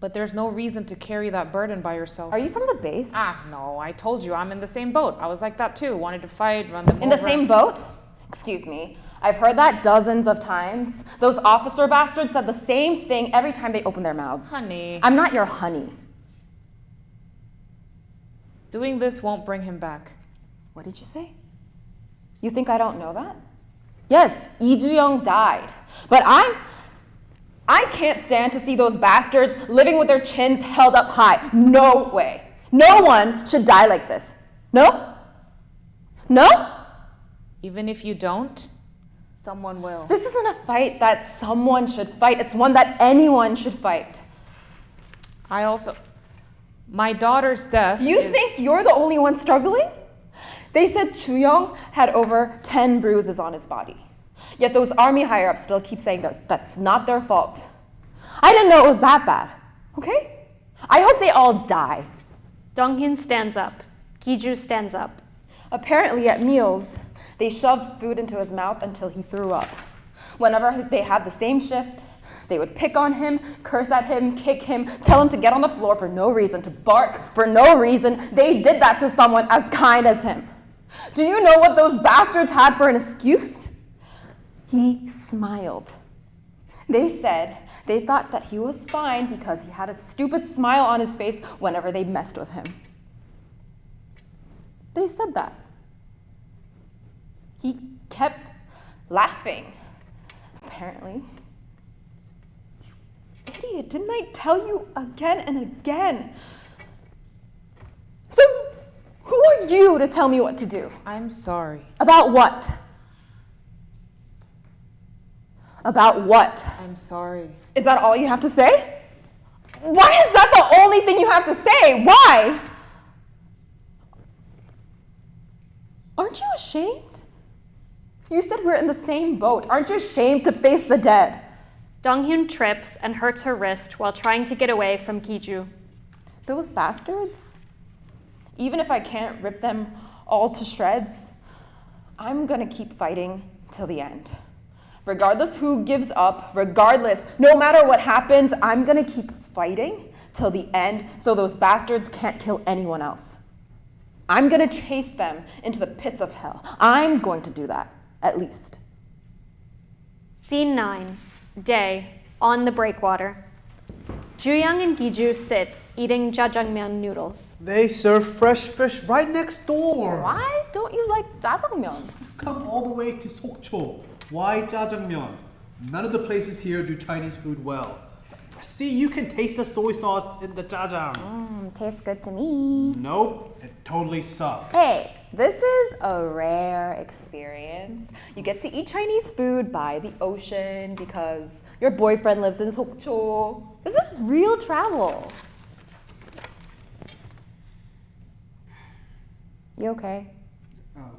But there's no reason to carry that burden by yourself. Are you from the base? No, I told you, I'm in the same boat. I was like that too, wanted to fight, run them over. In the same boat? Excuse me. I've heard that dozens of times. Those officer bastards said the same thing every time they opened their mouths. Honey. I'm not your honey. Doing this won't bring him back. What did you say? You think I don't know that? Yes, Lee Ju-young died. But I can't stand to see those bastards living with their chins held up high. No way. No one should die like this. No? No? Even if you don't, someone will. This isn't a fight that someone should fight. It's one that anyone should fight. My daughter's death You think you're the only one struggling? They said Ju-young had over 10 bruises on his body. Yet those army higher-ups still keep saying that that's not their fault. I didn't know it was that bad, okay? I hope they all die. Dong-hyun stands up. Gi-ju stands up. Apparently at meals, they shoved food into his mouth until he threw up. Whenever they had the same shift, they would pick on him, curse at him, kick him, tell him to get on the floor for no reason, to bark for no reason. They did that to someone as kind as him. Do you know what those bastards had for an excuse? He smiled. They said they thought that he was fine because he had a stupid smile on his face whenever they messed with him. They said that. He kept laughing, apparently. You idiot, didn't I tell you again and again? So, who are you to tell me what to do? I'm sorry. About what? About what? I'm sorry. Is that all you have to say? Why is that the only thing you have to say? Why? Aren't you ashamed? You said we're in the same boat. Aren't you ashamed to face the dead? Donghyun trips and hurts her wrist while trying to get away from Kiju. Those bastards? Even if I can't rip them all to shreds, I'm gonna keep fighting till the end. Regardless who gives up, regardless, no matter what happens, I'm gonna keep fighting till the end so those bastards can't kill anyone else. I'm gonna chase them into the pits of hell. I'm going to do that, at least. Scene 9. Day. On the breakwater. Jooyoung and Giju sit, eating jjajangmyeon noodles. They serve fresh fish right next door. Why don't you like jjajangmyeon? Come all the way to Sokcho. Why jjajangmyeon? None of the places here do Chinese food well. See, you can taste the soy sauce in the jjajang. Tastes good to me. Nope, it totally sucks. Hey, this is a rare experience. You get to eat Chinese food by the ocean because your boyfriend lives in Sokcho. This is real travel. You okay?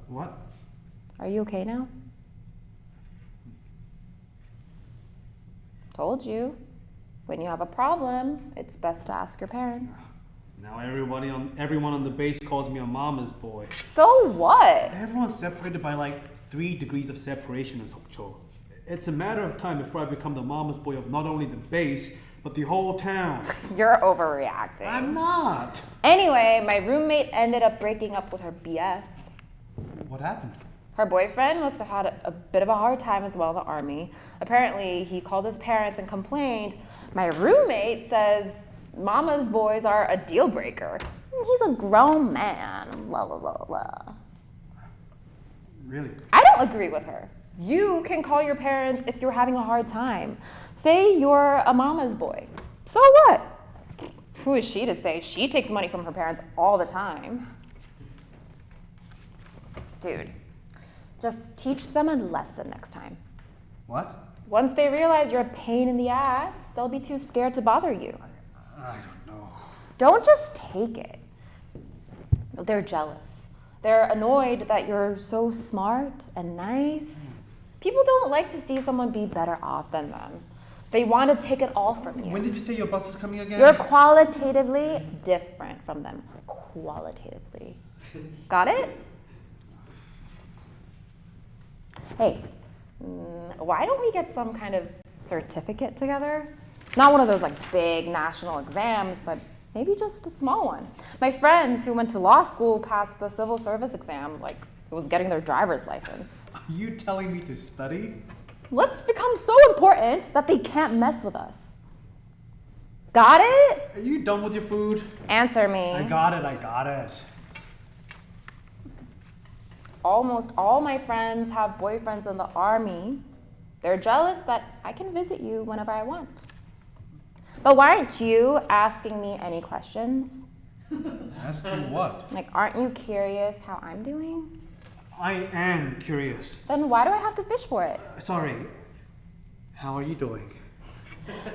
What? Are you okay now? Told you. When you have a problem, it's best to ask your parents. Now everyone on the base calls me a mama's boy. So what? Everyone's separated by like 3 degrees of separation in Sokcho. It's a matter of time before I become the mama's boy of not only the base, but the whole town. You're overreacting. I'm not. Anyway, my roommate ended up breaking up with her BF. What happened? Her boyfriend must have had a bit of a hard time as well in the army. Apparently, he called his parents and complained. My roommate says mama's boys are a deal breaker. He's a grown man, blah, blah, blah, blah. Really? I don't agree with her. You can call your parents if you're having a hard time. Say you're a mama's boy. So what? Who is she to say? She takes money from her parents all the time. Dude, just teach them a lesson next time. What? Once they realize you're a pain in the ass, they'll be too scared to bother you. I don't know. Don't just take it. They're jealous. They're annoyed that you're so smart and nice. People don't like to see someone be better off than them. They want to take it all from you. When did you say your bus is coming again? You're qualitatively different from them. Qualitatively. Got it? Hey, why don't we get some kind of certificate together? Not one of those like big national exams, but maybe just a small one. My friends who went to law school passed the civil service exam like it was getting their driver's license. Are you telling me to study? Let's become so important that they can't mess with us. Got it? Are you done with your food? Answer me. I got it. Almost all my friends have boyfriends in the army. They're jealous that I can visit you whenever I want. But why aren't you asking me any questions? Ask you what? Like, aren't you curious how I'm doing? I am curious. Then why do I have to fish for it? Sorry. How are you doing?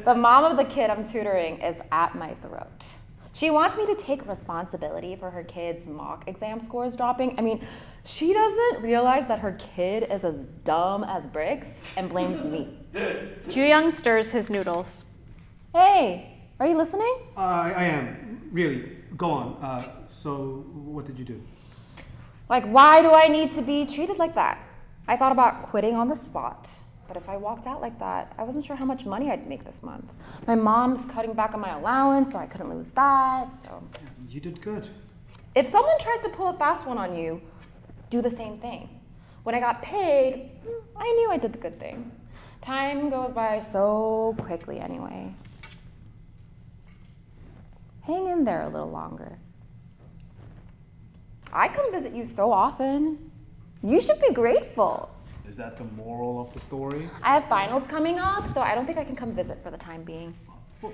The mom of the kid I'm tutoring is at my throat. She wants me to take responsibility for her kid's mock exam scores dropping. I mean, she doesn't realize that her kid is as dumb as bricks and blames me. Jooyoung stirs his noodles. Hey, are you listening? I am. Really. Go on. So, what did you do? Like, why do I need to be treated like that? I thought about quitting on the spot. But if I walked out like that, I wasn't sure how much money I'd make this month. My mom's cutting back on my allowance, so I couldn't lose that, so. You did good. If someone tries to pull a fast one on you, do the same thing. When I got paid, I knew I did the good thing. Time goes by so quickly anyway. Hang in there a little longer. I come visit you so often. You should be grateful. Is that the moral of the story? I have finals coming up, so I don't think I can come visit for the time being. Well,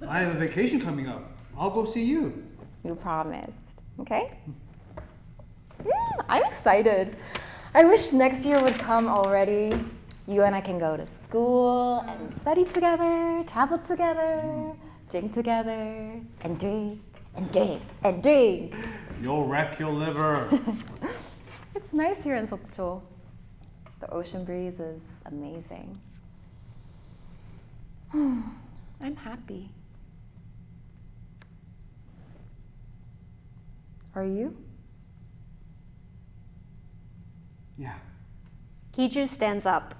I have a vacation coming up. I'll go see you. You promised, okay? I'm excited. I wish next year would come already. You and I can go to school and study together, travel together, drink together, and drink, and drink, and drink. You'll wreck your liver. It's nice here in Sokcho. The ocean breeze is amazing. I'm happy. Are you? Yeah. Hee-ju stands up.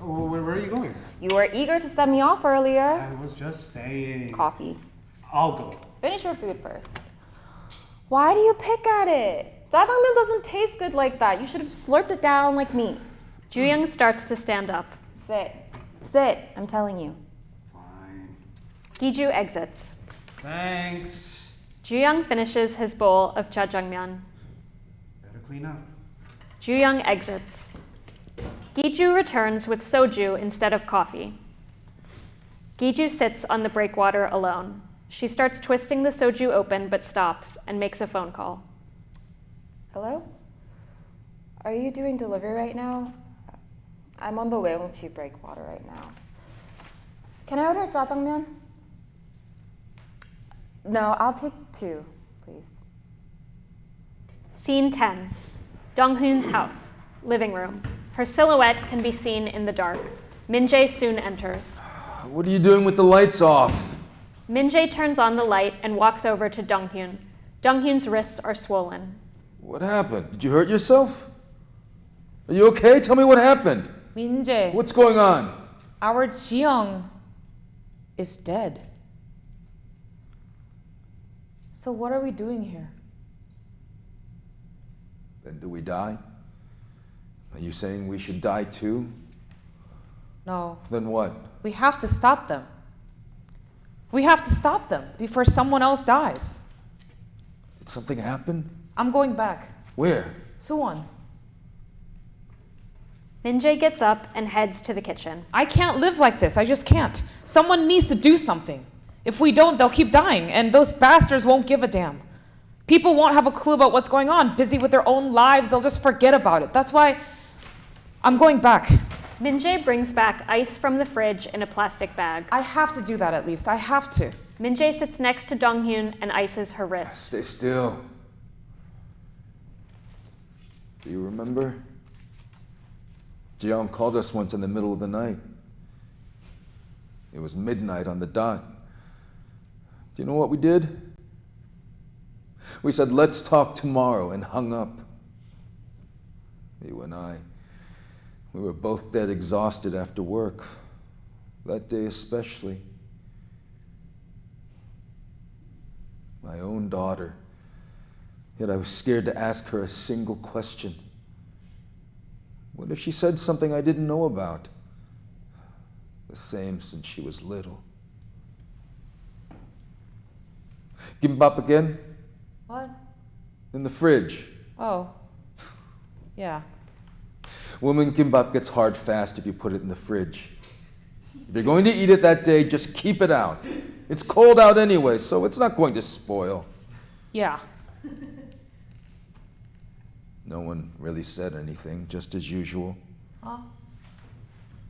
Oh, where are you going? You were eager to send me off earlier. I was just saying. Coffee. I'll go. Finish your food first. Why do you pick at it? Jjajangmyeon doesn't taste good like that. You should have slurped it down like me. Ju-young starts to stand up. Sit. Sit, I'm telling you. Fine. Hee-ju exits. Thanks. Ju-young finishes his bowl of jjajangmyeon. Better clean up. Ju-young exits. Gi-ju returns with soju instead of coffee. Gi-ju sits on the breakwater alone. She starts twisting the soju open but stops and makes a phone call. Hello? Are you doing delivery right now? I'm on the Weongchi breakwater right now. Can I order jjajangmyeon? No, I'll take 2, please. Scene 10. Dong-hoon's house. Living room. Her silhouette can be seen in the dark. Min-jae soon enters. What are you doing with the lights off? Min-jae turns on the light and walks over to Dong-hoon. Dong-hoon's wrists are swollen. What happened? Did you hurt yourself? Are you okay? Tell me what happened. Min-jae, What's going on? our Jiyoung is dead. So what are we doing here? Then do we die? Are you saying we should die too? No, Then what? we have to stop them. We have to stop them before someone else dies. Did something happen? I'm going back. Where? Suwon. Min-jae gets up and heads to the kitchen. I can't live like this. I just can't. Someone needs to do something. If we don't, they'll keep dying, and those bastards won't give a damn. People won't have a clue about what's going on. Busy with their own lives, they'll just forget about it. That's why I'm going back. Min-jae brings back ice from the fridge in a plastic bag. I have to do that at least. I have to. Min-jae sits next to Dong-hoon and ices her wrist. Stay still. Do you remember? Jiyoung called us once in the middle of the night. It was midnight on the dot. Do you know what we did? We said, let's talk tomorrow, and hung up. You and I, we were both dead exhausted after work. That day especially. My own daughter. Yet I was scared to ask her a single question. What if she said something I didn't know about? The same since she was little. Gimbap again? What? In the fridge. Oh. Yeah. Woman kimbap gets hard fast if you put it in the fridge. If you're going to eat it that day, just keep it out. It's cold out anyway, so it's not going to spoil. Yeah. No one really said anything, just as usual. Huh?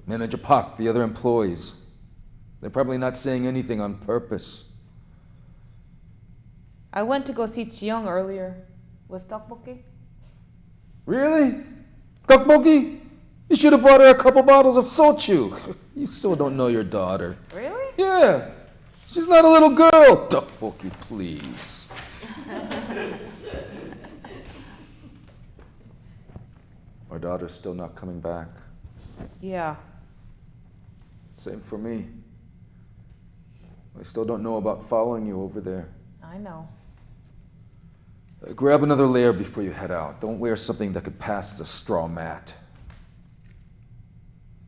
Manager Park, the other employees. They're probably not saying anything on purpose. I went to go see Jiyoung earlier with tteokbokki. Really? Tteokbokki? You should have brought her a couple bottles of sochu. You still don't know your daughter. Really? Yeah. She's not a little girl. Tteokbokki, please. Our daughter's still not coming back. Yeah. Same for me. I still don't know about following you over there. I know. Grab another layer before you head out. Don't wear something that could pass as a straw mat.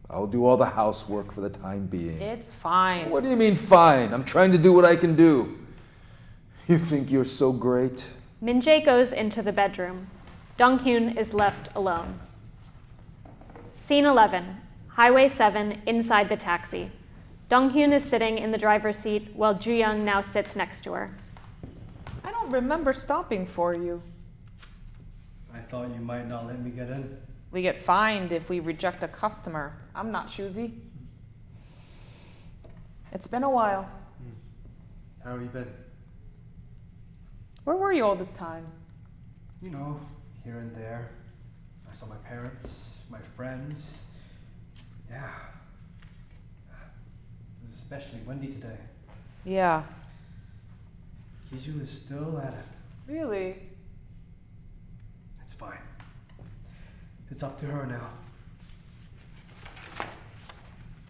I'll do all the housework for the time being. It's fine. What do you mean fine? I'm trying to do what I can do. You think you're so great? Min-jae goes into the bedroom. Dong-hyun is left alone. Scene 11, Highway 7, inside the taxi. Dong-hyun is sitting in the driver's seat while Ju-young now sits next to her. I don't remember stopping for you. I thought you might not let me get in. We get fined if we reject a customer. I'm not choosy. It's been a while. How have you been? Where were you all this time? You know, here and there. I saw my parents, my friends. Yeah. It was especially windy today. Yeah. Kiju is still at it. Really? It's fine. It's up to her now.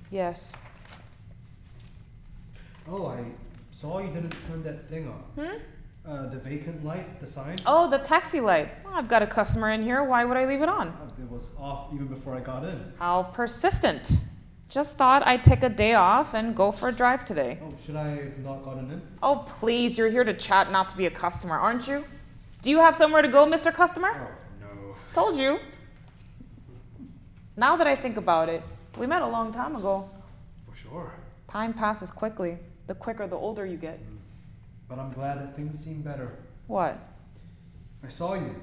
Yes. Oh, I saw you didn't turn that thing on. The vacant light, the sign. Oh, the taxi light. Well, I've got a customer in here. Why would I leave it on? It was off even before I got in. How persistent. Just thought I'd take a day off and go for a drive today. Oh, should I have not gotten in? Oh, please, you're here to chat, not to be a customer, aren't you? Do you have somewhere to go, Mr. Customer? Oh, no. Told you. Now that I think about it, we met a long time ago. For sure. Time passes quickly. The quicker, the older you get. But I'm glad that things seem better. What? I saw you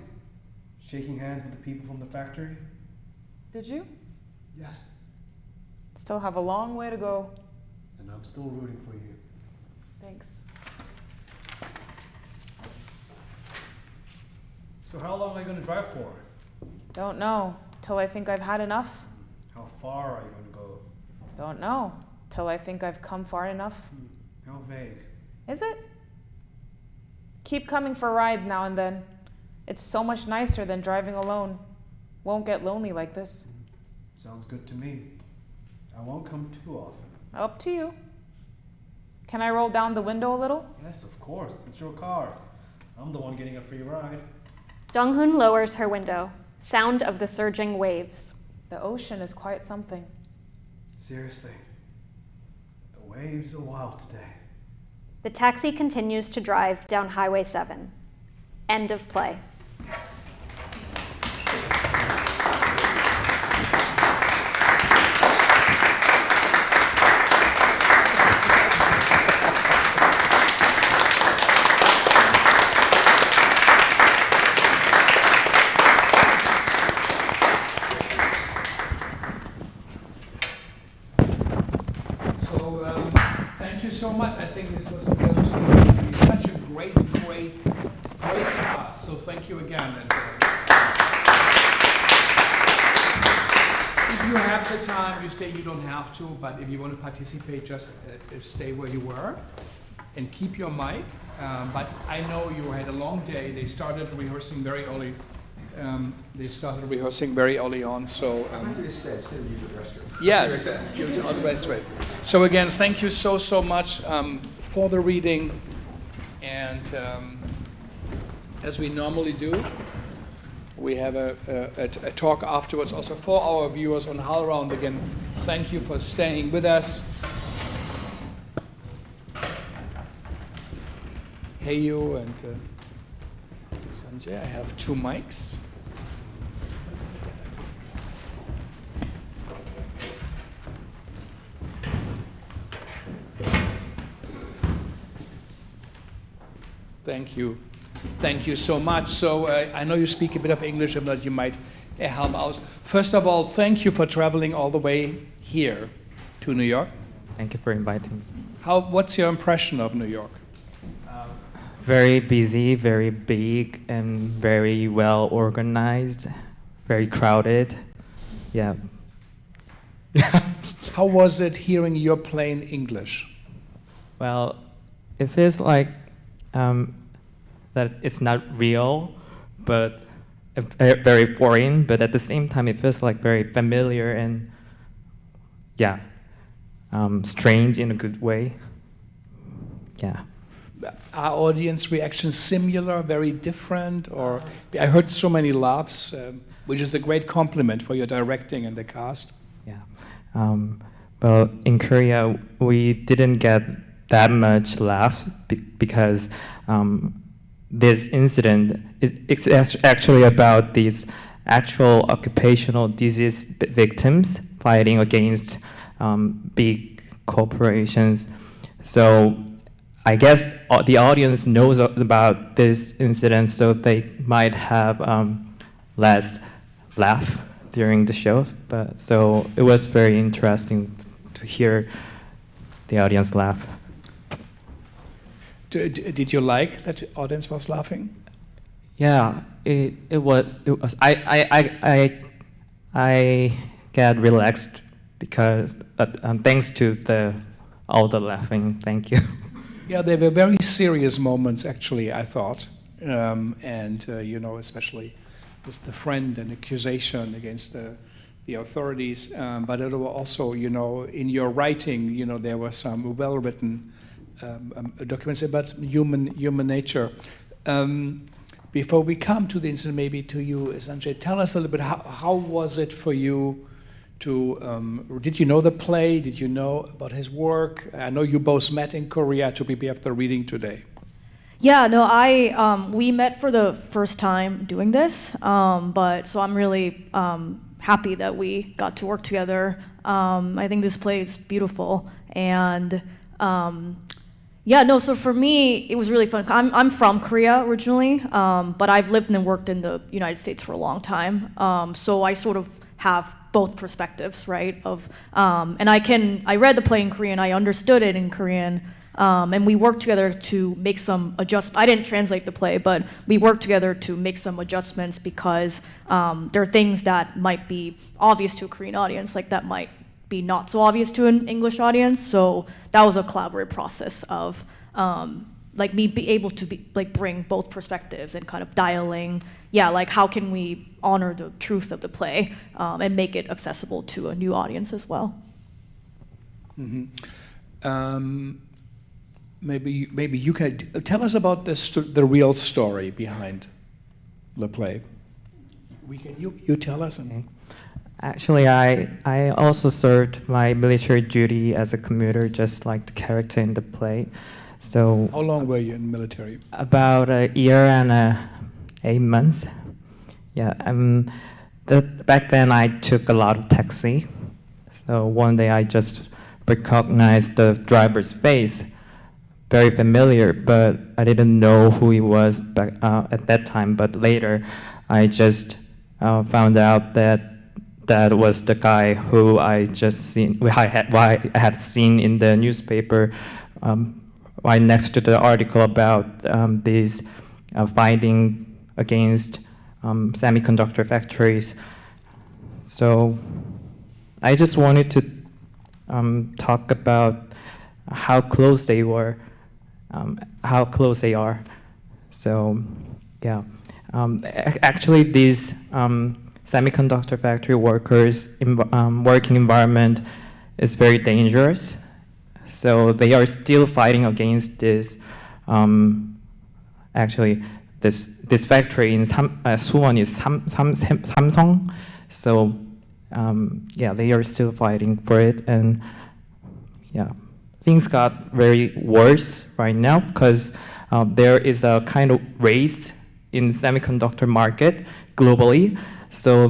shaking hands with the people from the factory. Did you? Yes. Still have a long way to go. And I'm still rooting for you. Thanks. So how long are you going to drive for? Don't know. Till I think I've had enough. How far are you going to go? Don't know. Till I think I've come far enough. How vague. Is it? Keep coming for rides now and then. It's so much nicer than driving alone. Won't get lonely like this. Sounds good to me. I won't come too often. Up to you. Can I roll down the window a little? Yes, of course. It's your car. I'm the one getting a free ride. Dong-hyun lowers her window. Sound of the surging waves. The ocean is quite something. Seriously. The waves are wild today. The taxi continues to drive down Highway 7. End of play. Thank you so much. I think this was such a great class. So thank you again. And, if you have the time, you stay. You don't have to, but if you want to participate, just stay where you were and keep your mic. But I know you had a long day. They started rehearsing very early. On, so. Use the restroom. Yes, use all the restroom. So again, thank you so much for the reading, and as we normally do, we have a talk afterwards also for our viewers on HowlRound. Again, thank you for staying with us. Haeyoul and Seonjae, I have 2 mics. Thank you. Thank you so much. So I know you speak a bit of English, if not, you might help out. First of all, thank you for traveling all the way here to New York. Thank you for inviting me. What's your impression of New York? Very busy, very big, and very well organized, very crowded. Yeah. How was it hearing your plain English? Well, it feels like that it's not real, but very foreign, but at the same time it feels like very familiar and strange in a good way. Yeah. Are audience reactions similar, very different? Or I heard so many laughs, which is a great compliment for your directing and the cast. Yeah. Well, in Korea, we didn't get that much laugh because this incident is actually about these actual occupational disease victims fighting against big corporations. So I guess the audience knows about this incident, so they might have less laugh during the show. But so it was very interesting to hear the audience laugh. Did you like that the audience was laughing? Yeah, it was. I get relaxed because thanks to all the laughing. Thank you. Yeah, they were very serious moments, actually, I thought. Especially with the friend and accusation against the authorities. But it was also, in your writing, there were some well-written documents about human nature. Before we come to the incident, maybe to you, Seonjae, tell us a little bit, how was it for you to, did you know the play? Did you know about his work? I know you both met in Korea to prepare for the reading today. Yeah, no, we met for the first time doing this, so I'm really happy that we got to work together. I think this play is beautiful, and so for me, it was really fun. I'm from Korea originally, but I've lived and worked in the United States for a long time, so I sort of have both perspectives, right? And I read the play in Korean, I understood it in Korean, and we worked together to make some adjustments. I didn't translate the play, but we worked together to make some adjustments because there are things that might be obvious to a Korean audience, like that might be not so obvious to an English audience. So that was a collaborative process of me be able to bring both perspectives and kind of dialing, how can we honor the truth of the play and make it accessible to a new audience as well. Mm-hmm. Maybe you can tell us about the real story behind the play. You tell us. Okay. Actually, I also served my military duty as a commuter, just like the character in the play. So how long were you in the military? About a year and 8 months. Yeah. Back then I took a lot of taxi. So one day I just recognized the driver's face, very familiar, but I didn't know who he was back, at that time. But later, I just found out that was the guy who I had seen in the newspaper right next to the article about these fighting against semiconductor factories. So I just wanted to talk about how close they were, how close they are. So yeah, actually these semiconductor factory workers' working environment is very dangerous. So they are still fighting against this. Actually, this factory in Suwon is Samsung. So they are still fighting for it, and things got very worse right now because there is a kind of race in semiconductor market globally. So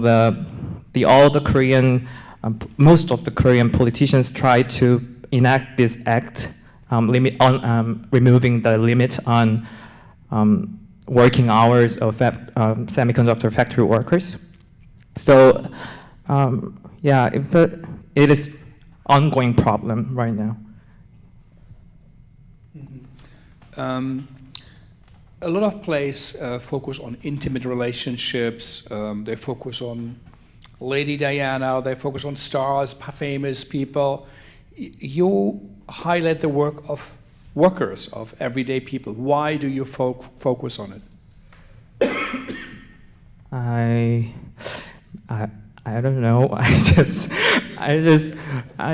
most of the Korean politicians try to enact this act, removing the limit on working hours of semiconductor factory workers. So it is ongoing problem right now. Mm-hmm. A lot of plays focus on intimate relationships. They focus on Lady Diana. They focus on stars, famous people. You highlight the work of workers, of everyday people. Why do you focus on it? I don't know. I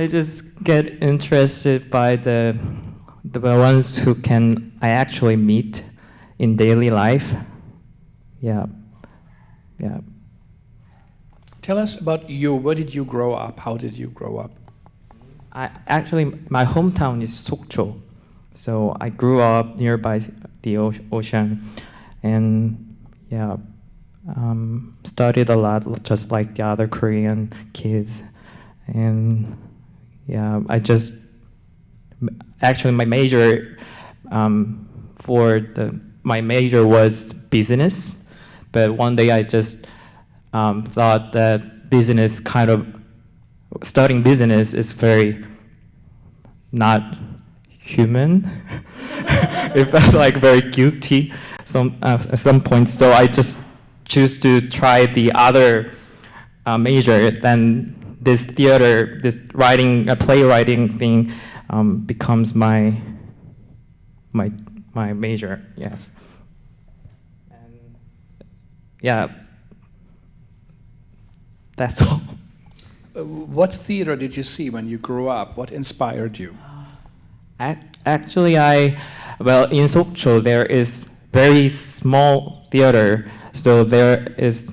just get interested by the ones who can I actually meet in daily life. Yeah. Tell us about you. Where did you grow up? How did you grow up? My hometown is Sokcho, so I grew up nearby the ocean, and studied a lot, just like the other Korean kids, and I just actually my major my major was business, but one day I just thought that studying business is very not human. It felt like very guilty at some point, so I just choose to try the other major. Then this theater, this playwriting thing becomes my major. Yes. And that's all. What theater did you see when you grew up? What inspired you? Actually, in Sokcho there is very small theater, so there is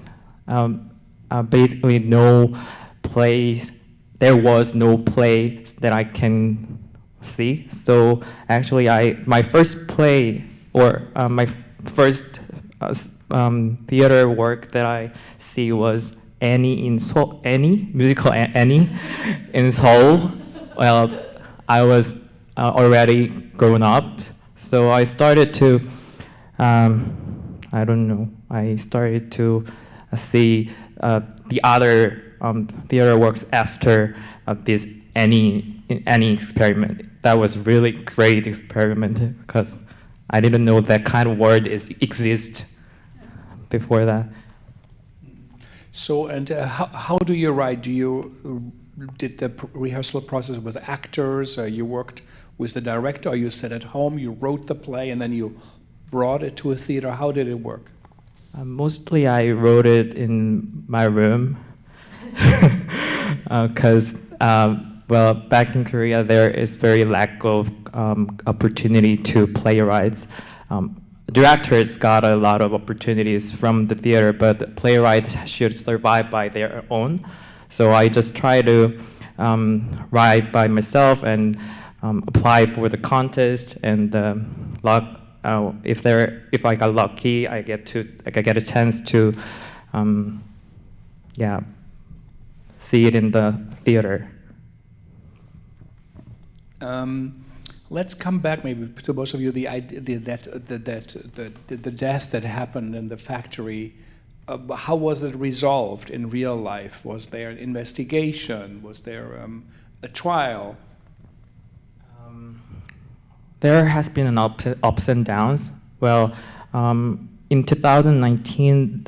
basically no place. There was no play that I can see. So actually, my first play or my first theater work that I see was musical Annie in Seoul. Well, I was already grown up, so I started to I started to see the other theater works after this Annie experiment. That was really great experiment because I didn't know that kind of word exists before that. So, and how do you write? Did the rehearsal process with actors? You worked with the director, or you sat at home, you wrote the play, and then you brought it to a theater? How did it work? Mostly I wrote it in my room because, back in Korea, there is very lack of opportunity to playwrights. Directors got a lot of opportunities from the theater, but playwrights should survive by their own. So I just try to write by myself and apply for the contest. And if I got lucky, I get a chance to see it in the theater. Let's come back maybe to both of you. The death that happened in the factory. How was it resolved in real life? Was there an investigation? Was there a trial? There has been an ups and downs. Well, in 2019,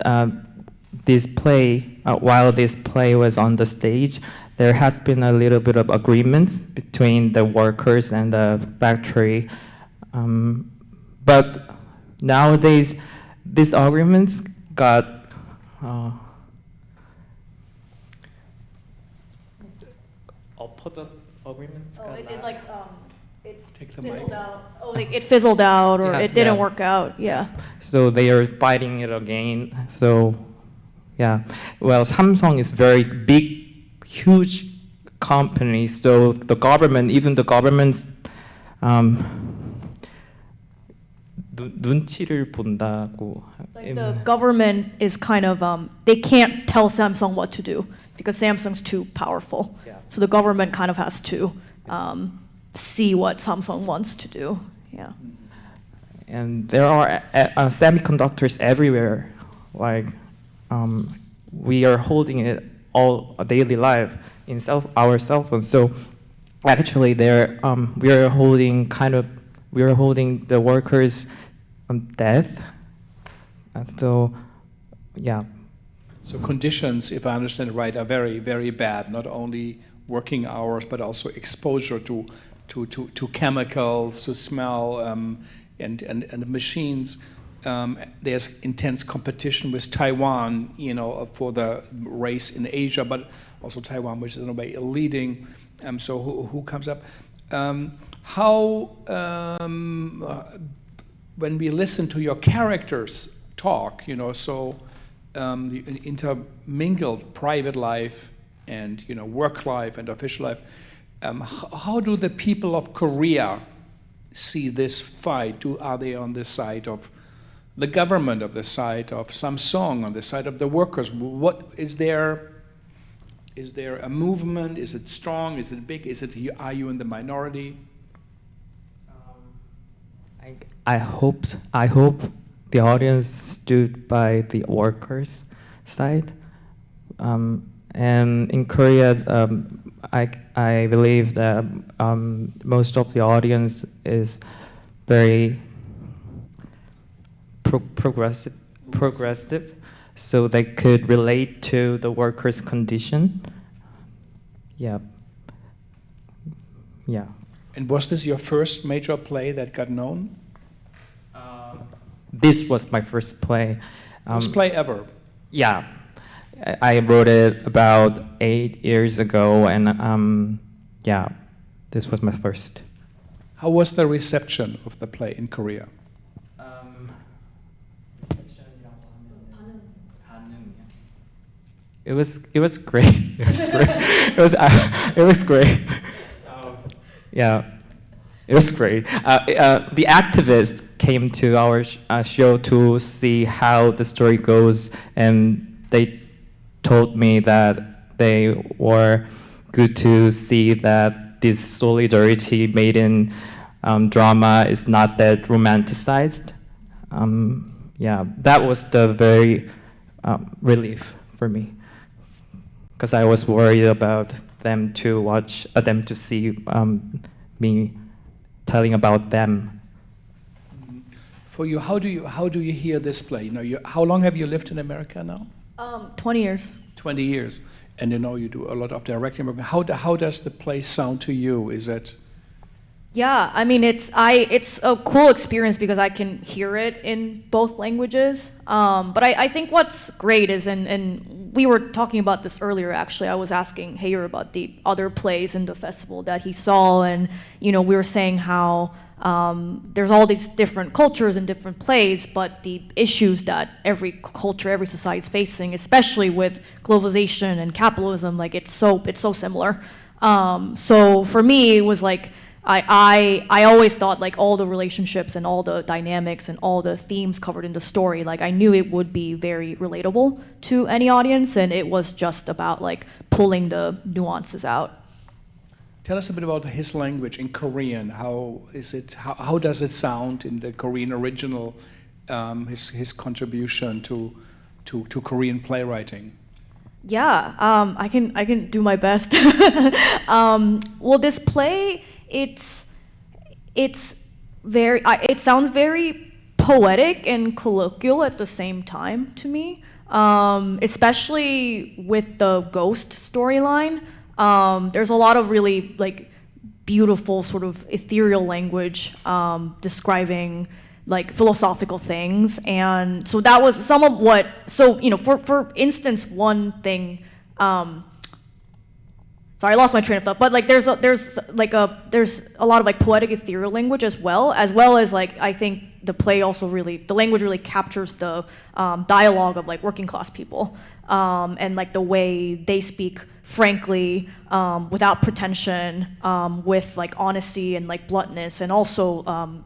while this play was on the stage, there has been a little bit of agreement between the workers and the factory. But nowadays, these agreements got it fizzled out, or Yes, it didn't work out. Yeah. So they are fighting it again. So, well, Samsung is very big, huge company. So the government's 눈치를 본다고. Like the government is kind of they can't tell Samsung what to do because Samsung's too powerful. Yeah. So the government kind of has to see what Samsung wants to do. Yeah. And there are semiconductors everywhere. Like we are holding it all daily life in our cell phones. So actually, we are holding the workers' death. So So conditions, if I understand it right, are very, very bad. Not only working hours, but also exposure to chemicals, to smell, and machines. There's intense competition with Taiwan, for the race in Asia, but also Taiwan, which is in a way leading. So who comes up? how, when we listen to your characters talk, you know, so you intermingled private life and, you know, work life and official life, how do the people of Korea see this fight? Are they on the side of the government, of the side of Samsung, on the side of the workers? What is there? Is there a movement? Is it strong? Is it big? Are you in the minority? I hope the audience stood by the workers' side. And in Korea, I believe that most of the audience is very progressive, so they could relate to the workers' condition. Yeah. Yeah. And was this your first major play that got known? This was my first play. First play ever? Yeah. I wrote it about 8 years ago, and yeah, this was my first. How was the reception of the play in Korea? It was great. It was great. It was great. Yeah, it was great. The activists came to our show to see how the story goes, and they told me that they were good to see that this solidarity made in drama is not that romanticized. Yeah, that was the very relief for me, because I was worried about them to watch, them to see me telling about them. For you, how do you hear this play? You know, how long have you lived in America now? 20 years. 20 years, and you know you do a lot of directing work. How does the play sound to you? Is it? Yeah, I mean it's a cool experience because I can hear it in both languages. But I think what's great is, and we were talking about this earlier actually. I was asking Haeyoul about the other plays in the festival that he saw, and you know we were saying how there's all these different cultures and different plays, but the issues that every culture, every society is facing, especially with globalization and capitalism, like it's so similar. So for me, it was like. I always thought like all the relationships and all the dynamics and all the themes covered in the story, like I knew it would be very relatable to any audience, and it was just about like pulling the nuances out. Tell us a bit about his language in Korean. How does it sound in the Korean original? His contribution to Korean playwriting. Yeah, I can do my best. Well, this play. It sounds very poetic and colloquial at the same time to me, especially with the ghost storyline. There's a lot of really like beautiful sort of ethereal language describing like philosophical things, and so that was some of what. So you know, for instance, one thing. Sorry, I lost my train of thought. But like, there's a lot of like poetic ethereal language as well as like I think the language really captures the dialogue of like working class people and like the way they speak frankly, without pretension, with like honesty and like bluntness, and also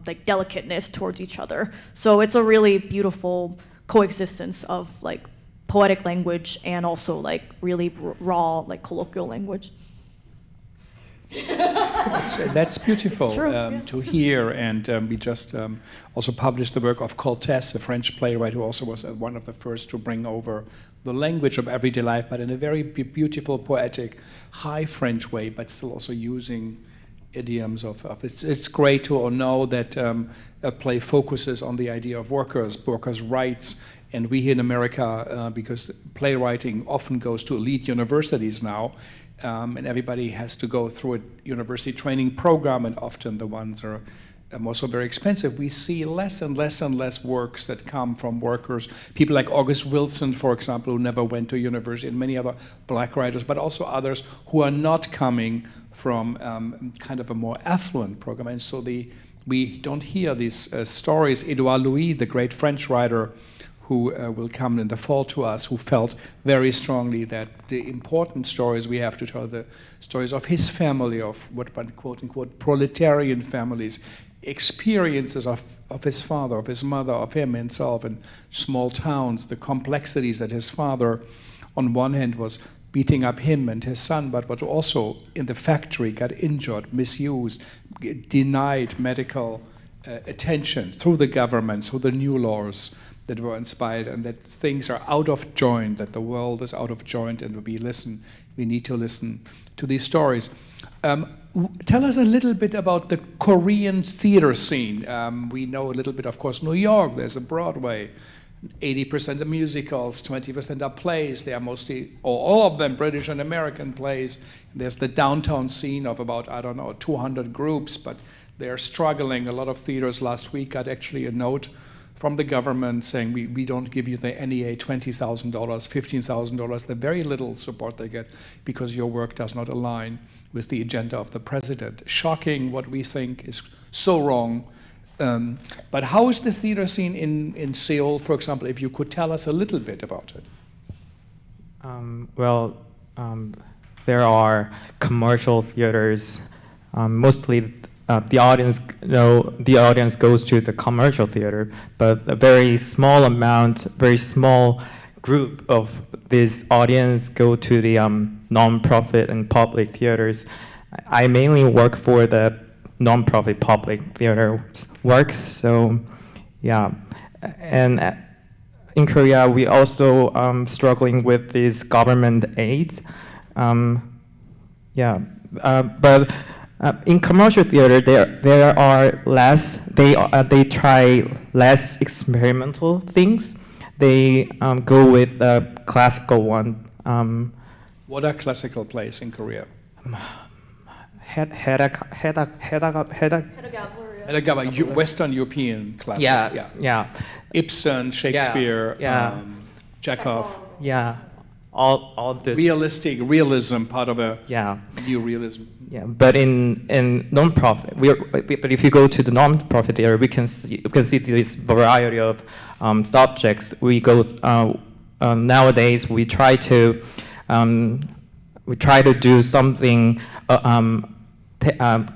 like delicateness towards each other. So it's a really beautiful coexistence of like poetic language and also like really raw like colloquial language. That's beautiful to hear, and we just also published the work of Cortès, a French playwright who also was one of the first to bring over the language of everyday life, but in a very beautiful, poetic, high French way, but still also using idioms of it's great to know that a play focuses on the idea of workers' rights. And we here in America, because playwriting often goes to elite universities now, and everybody has to go through a university training program, and often the ones are also very expensive, we see less and less and less works that come from workers, people like August Wilson, for example, who never went to university, and many other black writers, but also others who are not coming from kind of a more affluent program. And so we don't hear these stories. Edouard Louis, the great French writer, who will come in the fall to us, who felt very strongly that the important stories we have to tell, the stories of his family, of what one quote-unquote proletarian families, experiences of his father, of his mother, of him himself in small towns, the complexities that his father, on one hand, was beating up him and his son, but also in the factory got injured, misused, denied medical attention through the government, through the new laws that were inspired, and that things are out of joint, that the world is out of joint, and we need to listen to these stories. Tell us a little bit about the Korean theater scene. We know a little bit, of course, New York, there's a Broadway. 80% are musicals, 20% are plays. They are mostly, or all of them, British and American plays. There's the downtown scene of about, 200 groups, but they're struggling. A lot of theaters last week got actually a note from the government saying we don't give you the NEA $20,000, $15,000, the very little support they get because your work does not align with the agenda of the president. Shocking, what we think is so wrong. But how is the theater scene in Seoul, for example, if you could tell us a little bit about it? There are commercial theaters, mostly the audience goes to the commercial theater, but a very small group of this audience go to the non-profit and public theaters. I mainly work for the non-profit public theater works, so yeah. And in Korea, we also struggling with these government aids. But in commercial theater, there are less. They try less experimental things. They go with a classical one. What are classical plays in Korea? Western European classics. Yeah. Ibsen, Shakespeare, Chekhov. Yeah. All this realism, part of a new realism. Yeah, but in non-profit, but if you go to the non-profit theater, you can see this variety of subjects. We go nowadays. We try to do something,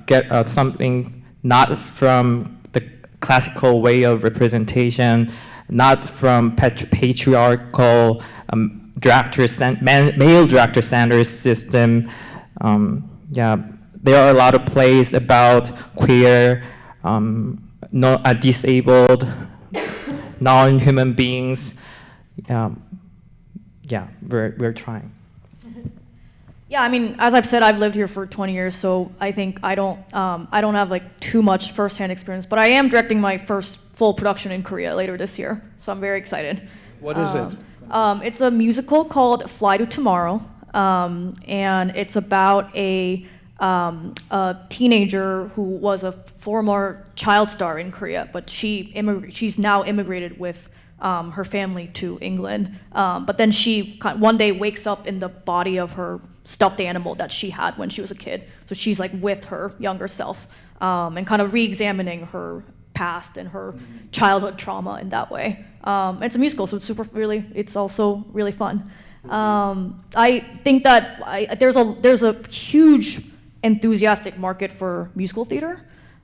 get something not from the classical way of representation, not from patriarchal male director-centered system. There are a lot of plays about queer, disabled, non-human beings. We're trying. Yeah, I mean, as I've said, I've lived here for 20 years, so I think I don't have like too much firsthand experience, but I am directing my first full production in Korea later this year, so I'm very excited. What is it? It's a musical called Fly to Tomorrow, and it's about a teenager who was a former child star in Korea, but she's now immigrated with her family to England. But then she one day wakes up in the body of her stuffed animal that she had when she was a kid. So she's like with her younger self and kind of re-examining her past and her childhood trauma in that way. It's a musical, so it's also really fun. I think that there's a huge enthusiastic market for musical theater,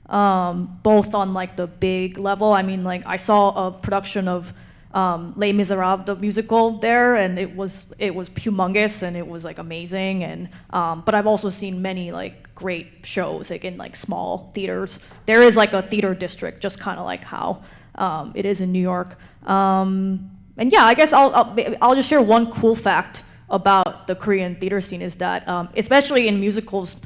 both on like the big level. I mean, like I saw a production of Les Miserables, the musical there, and it was humongous and it was like amazing. And but I've also seen many like great shows like in like small theaters. There is like a theater district, just kind of like how it is in New York. And yeah, I guess I'll just share one cool fact about the Korean theater scene is that especially in musicals,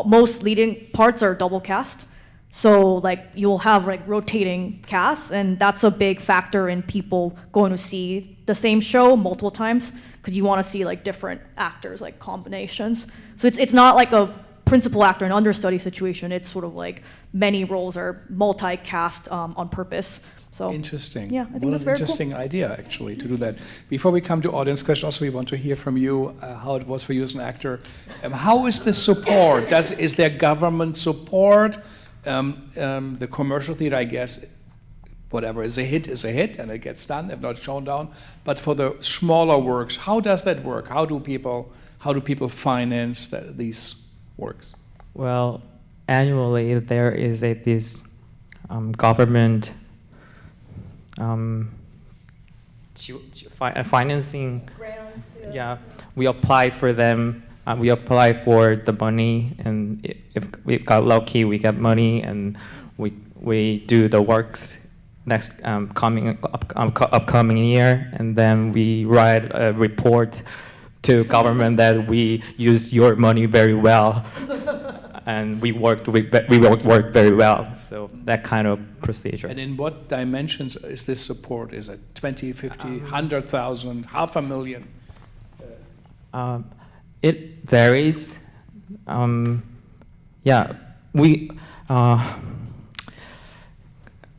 most leading parts are double cast. So like you'll have like rotating casts, and that's a big factor in people going to see the same show multiple times because you want to see like different actors, like combinations. So it's not like principal actor and understudy situation, it's sort of like many roles are multicast on purpose. So interesting. Yeah, I think what that's an very interesting idea, actually, to do that. Before we come to audience questions, also we want to hear from you how it was for you as an actor. How is the support? Is there government support? The commercial theater, I guess, whatever is a hit, and it gets done, if not shown down. But for the smaller works, how does that work? How do people finance these works? Well, annually there is this government financing. Grants, Yeah, we apply for them. We apply for the money, and if we got lucky, we get money, and we do the works next upcoming year, and then we write a report to government that we used your money very well, and we worked very well. So that kind of procedure. And in what dimensions is this support? Is it 20, 50, 100,000, $500,000? It varies. We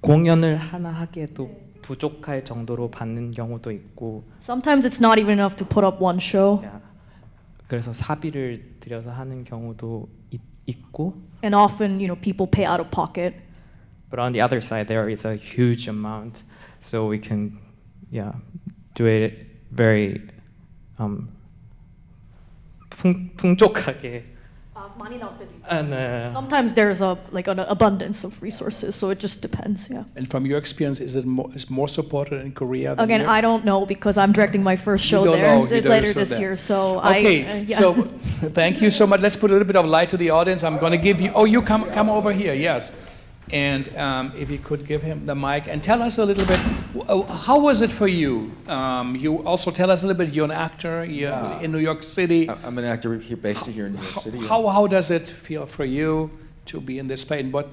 공연을 하나 하기에도 부족할 정도로 받는 경우도 있고. Sometimes it's not even enough to put up one show. 그래서 사비를 들여서 하는 경우도 있고. And often, people pay out of pocket. But on the other side, there is a huge amount, so we can, do it very 풍족하게. 많이 나올 때도 있고. And Sometimes there's an abundance of resources, so it just depends. Yeah. And from your experience, is more supported in Korea? Than Again, here? I don't know because I'm directing my first show there later this year. So okay, so thank you so much. Let's put a little bit of light to the audience. I'm going to give you. Oh, you come over here. Yes. And if you could give him the mic and tell us a little bit, how was it for you? You also tell us a little bit. You're an actor. You're in New York City. I'm an actor based here in New York City. How does it feel for you to be in this play? And Well,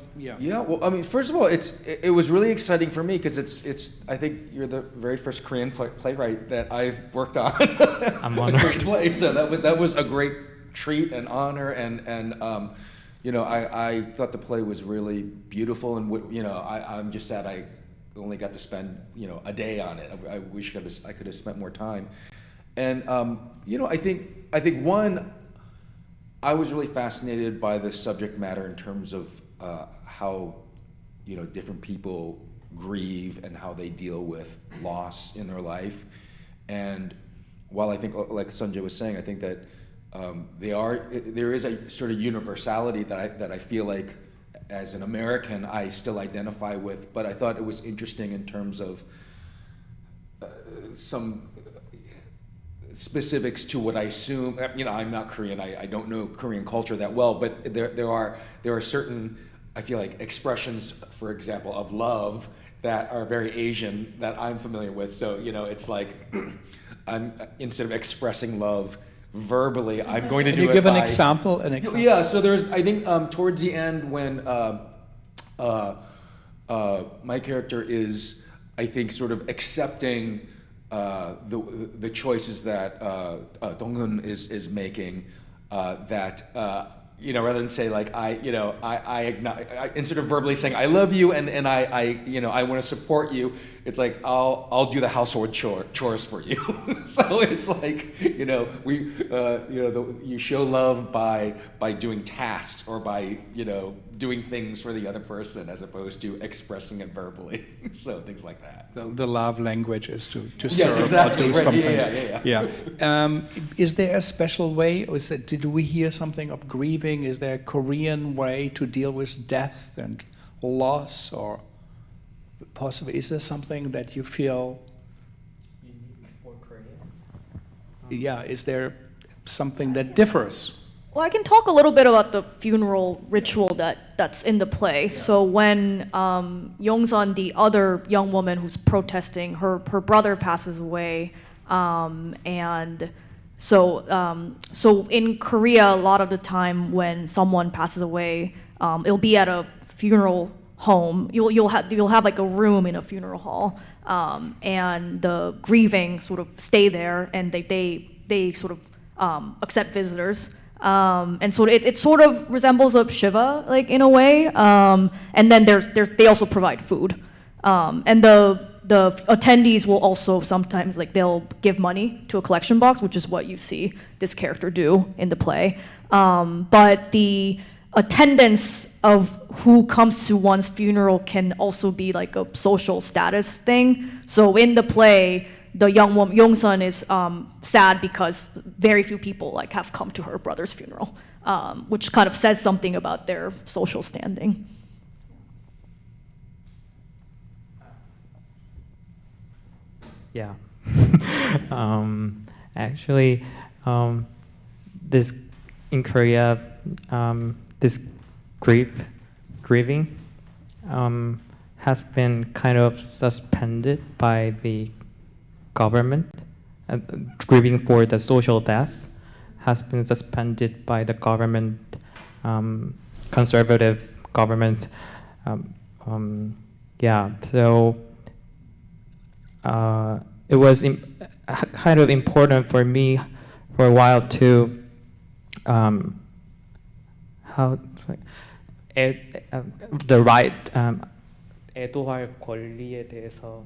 I mean, first of all, it was really exciting for me because it's. I think you're the very first Korean playwright that I've worked on. I'm honored. Play, so that was a great treat and honor and. I thought the play was really beautiful, and I'm just sad I only got to spend a day on it. I wish I could have spent more time, and I think one, I was really fascinated by the subject matter in terms of how different people grieve and how they deal with loss in their life, and while I think, like Seonjae was saying, I think that. There is a sort of universality that I feel like as an American I still identify with, but I thought it was interesting in terms of some specifics to what I assume. I'm not Korean. I don't know Korean culture that well, but there are certain, I feel like, expressions, for example, of love that are very Asian that I'm familiar with. So it's like I'm instead of expressing love verbally, I'm going to do it. Can you give an example? Yeah, so there's, I think, towards the end when my character is, I think, sort of accepting the choices that Dong-hun is making, that rather than say like I instead of verbally saying I love you and I want to support you, it's like I'll do the household chores for you. So it's like you show love by doing tasks or by doing things for the other person as opposed to expressing it verbally. So things like that. The love language is to serve exactly. or do Right. something. Yeah. Is there a special way? Or did we hear something of grieving? Is there a Korean way to deal with death and loss, or possibly is there something that you feel? Unique for Korea. Yeah. Is there something that differs? Well, I can talk a little bit about the funeral ritual that's in the play. Yeah. So when Yongsun, the other young woman who's protesting, her brother passes away, and so in Korea, a lot of the time when someone passes away, it'll be at a funeral home. You'll have like a room in a funeral hall, and the grieving sort of stay there, and they sort of accept visitors. And so it sort of resembles a Shiva, like in a way. And then they also provide food. And the attendees will also sometimes, like, they'll give money to a collection box, which is what you see this character do in the play. But the attendance of who comes to one's funeral can also be like a social status thing. So in the play, the young son is sad because very few people like have come to her brother's funeral, which kind of says something about their social standing. Yeah. Actually, this in Korea, this grieving has been kind of suspended by the government. Grieving for the social death has been suspended by the government, conservative government. Yeah, so it was kind of important for me for a while to the right 애도할 권리에 대해서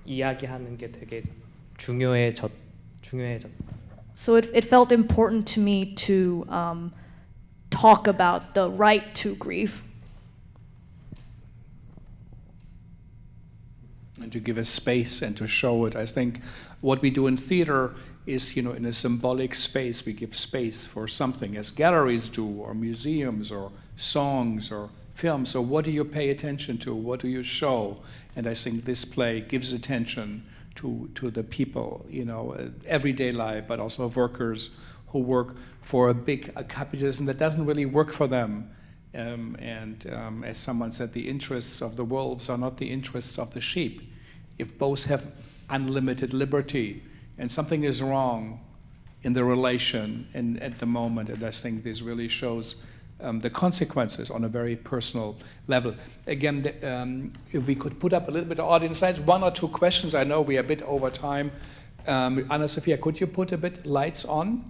이야기하는 게 되게 중요해졌. So it felt important to me to talk about the right to grieve. And to give a space and to show it. I think what we do in theater is, in a symbolic space, we give space for something, as galleries do, or museums, or songs, or films. So what do you pay attention to? What do you show? And I think this play gives attention to the people, everyday life, but also workers who work for a capitalism that doesn't really work for them. As someone said, the interests of the wolves are not the interests of the sheep. If both have unlimited liberty, and something is wrong in the relation at the moment, and I think this really shows the consequences on a very personal level. Again, if we could put up a little bit of audience size, 1 or 2 questions. I know we are a bit over time. Anna Sophia, could you put a bit lights on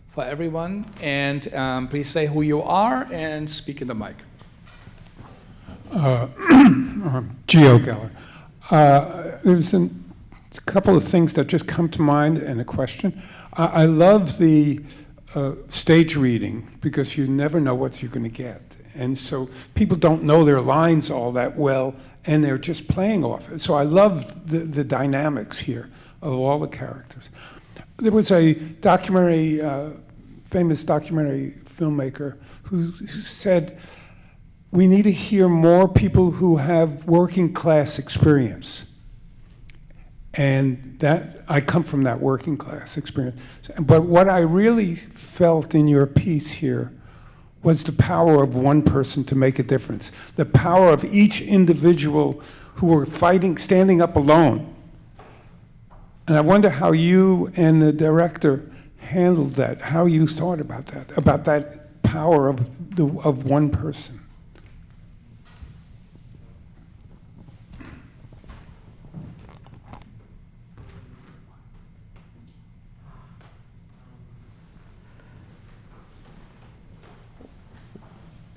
for everyone? And please say who you are and speak in the mic. Geo Geller. There's a couple of things that just come to mind and a question. I love the stage reading because you never know what you're going to get. And so people don't know their lines all that well and they're just playing off it. So I love the dynamics here of all the characters. There was a documentary, famous documentary filmmaker who said, we need to hear more people who have working class experience. And that, I come from that working class experience. But what I really felt in your piece here was the power of one person to make a difference. The power of each individual who were fighting, standing up alone. And I wonder how you and the director handled that, how you thought about that power of one person.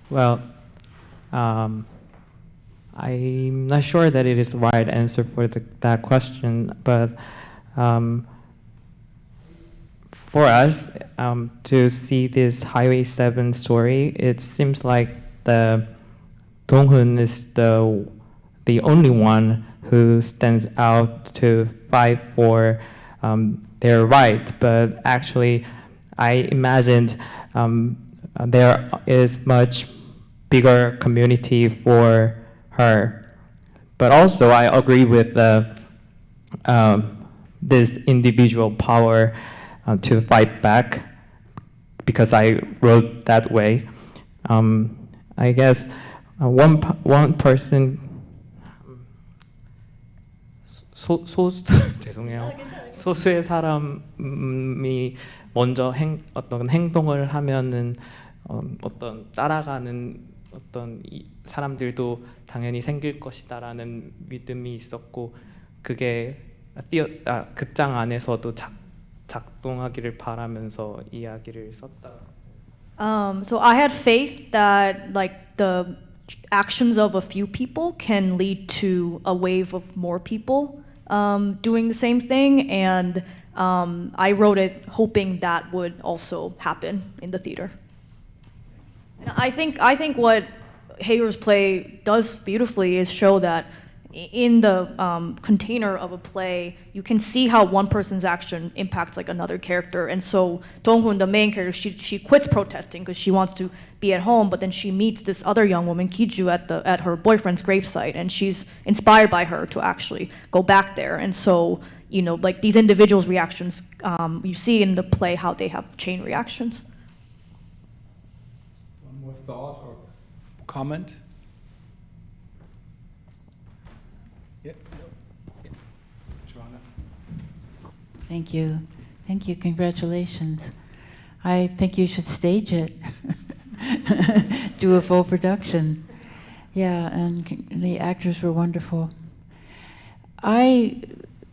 Well, I'm not sure that it is the right answer for that question, but for us to see this Highway 7 story, it seems like the Dong-hoon is the only one who stands out to fight for their right, but actually I imagined there is much bigger community for her. But also I agree with this individual power to fight back, because I wrote that way. I guess one person 죄송해요. 소수의 사람이 먼저 어떤 행동을 하면은 어떤 따라가는 어떤 사람들도 당연히 생길 것이다라는 믿음이 있었고, 그게 극장 안에서도 작동하기를 바라면서 이야기를 썼다. So I had faith that like the actions of a few people can lead to a wave of more people doing the same thing, and I wrote it hoping that would also happen in the theater. And I think what Haeyoul's play does beautifully is show that in the container of a play, you can see how one person's action impacts like another character. And so Dong-hoon, the main character, she quits protesting because she wants to be at home, but then she meets this other young woman, Ki-ju, at her boyfriend's gravesite, and she's inspired by her to actually go back there. And so, you know, like these individuals' reactions, you see in the play how they have chain reactions. One more thought or comment? Yeah. Joanna. Thank you. Thank you. Congratulations. I think you should stage it. Do a full production. Yeah, and the actors were wonderful. I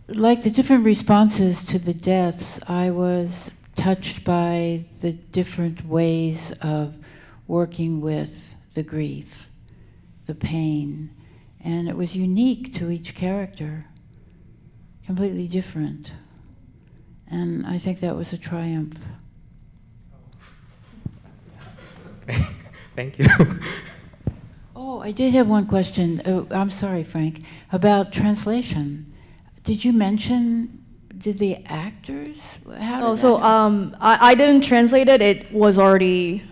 like the different responses to the deaths. I was touched by the different ways of working with the grief, the pain, and it was unique to each character, completely different. And I think that was a triumph. Thank you. Oh, I did have one question. I'm sorry, Frank, about translation. Did you mention, did the actors? How did that happen? I didn't translate it. It was already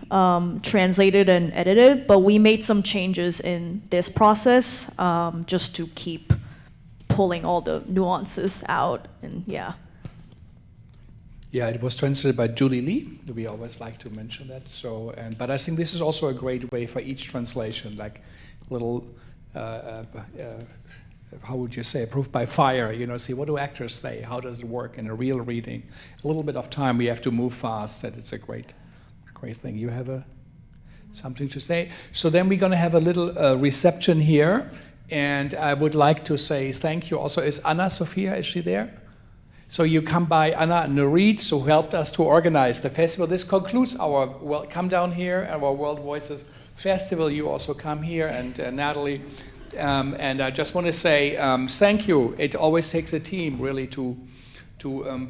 translated and edited, but we made some changes in this process just to keep pulling all the nuances out. And yeah. Yeah, it was translated by Julie Lee. We always like to mention that. So, but I think this is also a great way for each translation, like little, how would you say, proof by fire. You know, see what do actors say? How does it work in a real reading? A little bit of time. We have to move fast. That it's a great thing. You have something to say. So then we're going to have a little reception here, and I would like to say thank you. Also, is Anna Sophia? Is she there? So you come by Anna and Nurit, who helped us to organize the festival. This concludes our come down here, our World Voices Festival. You also come here, and Natalie. And I just want to say thank you. It always takes a team really to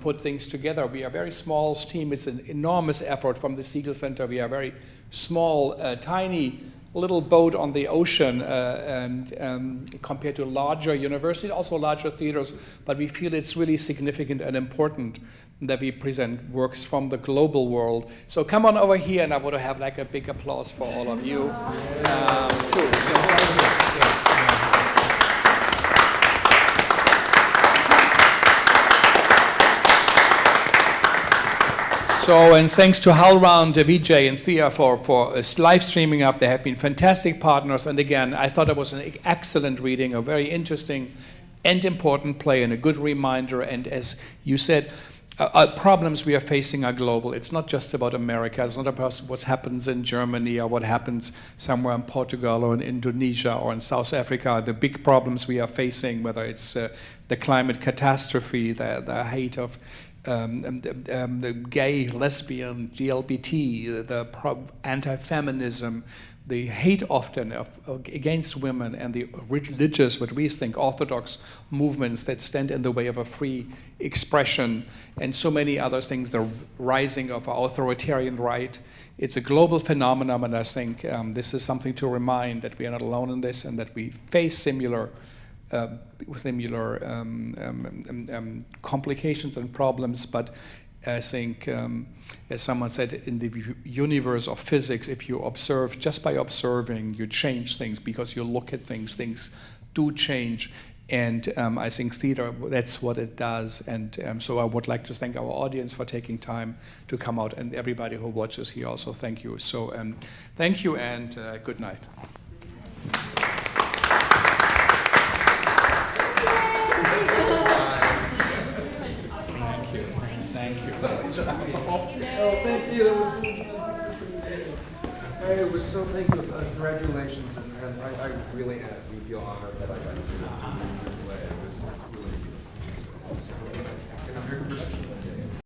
put things together. We are a very small team. It's an enormous effort from the Segal Center. We are a very small, tiny little boat on the ocean and compared to larger universities, also larger theaters, but we feel it's really significant and important that we present works from the global world. So come on over here, and I want to have like a big applause for all of you too. So, and thanks to HowlRound, Vijay, and Thea for live streaming up. They have been fantastic partners. And again, I thought it was an excellent reading, a very interesting and important play, and a good reminder. And as you said, problems we are facing are global. It's not just about America. It's not about what happens in Germany or what happens somewhere in Portugal or in Indonesia or in South Africa. The big problems we are facing, whether it's the climate catastrophe, the hate of the gay, lesbian, LGBT, the anti-feminism, the hate often against women, and the religious, what we think, orthodox movements that stand in the way of a free expression, and so many other things, the rising of authoritarian right. It's a global phenomenon, and I think this is something to remind that we are not alone in this, and that we face similar complications and problems, but I think, as someone said, in the universe of physics, if you observe, just by observing, you change things because you look at things do change. And I think theater, that's what it does. And so I would like to thank our audience for taking time to come out, and everybody who watches here also, thank you. So thank you, and good night. Thank you. It was so thank you. Congratulations, and I really we feel honored that I got to do the play. It was really.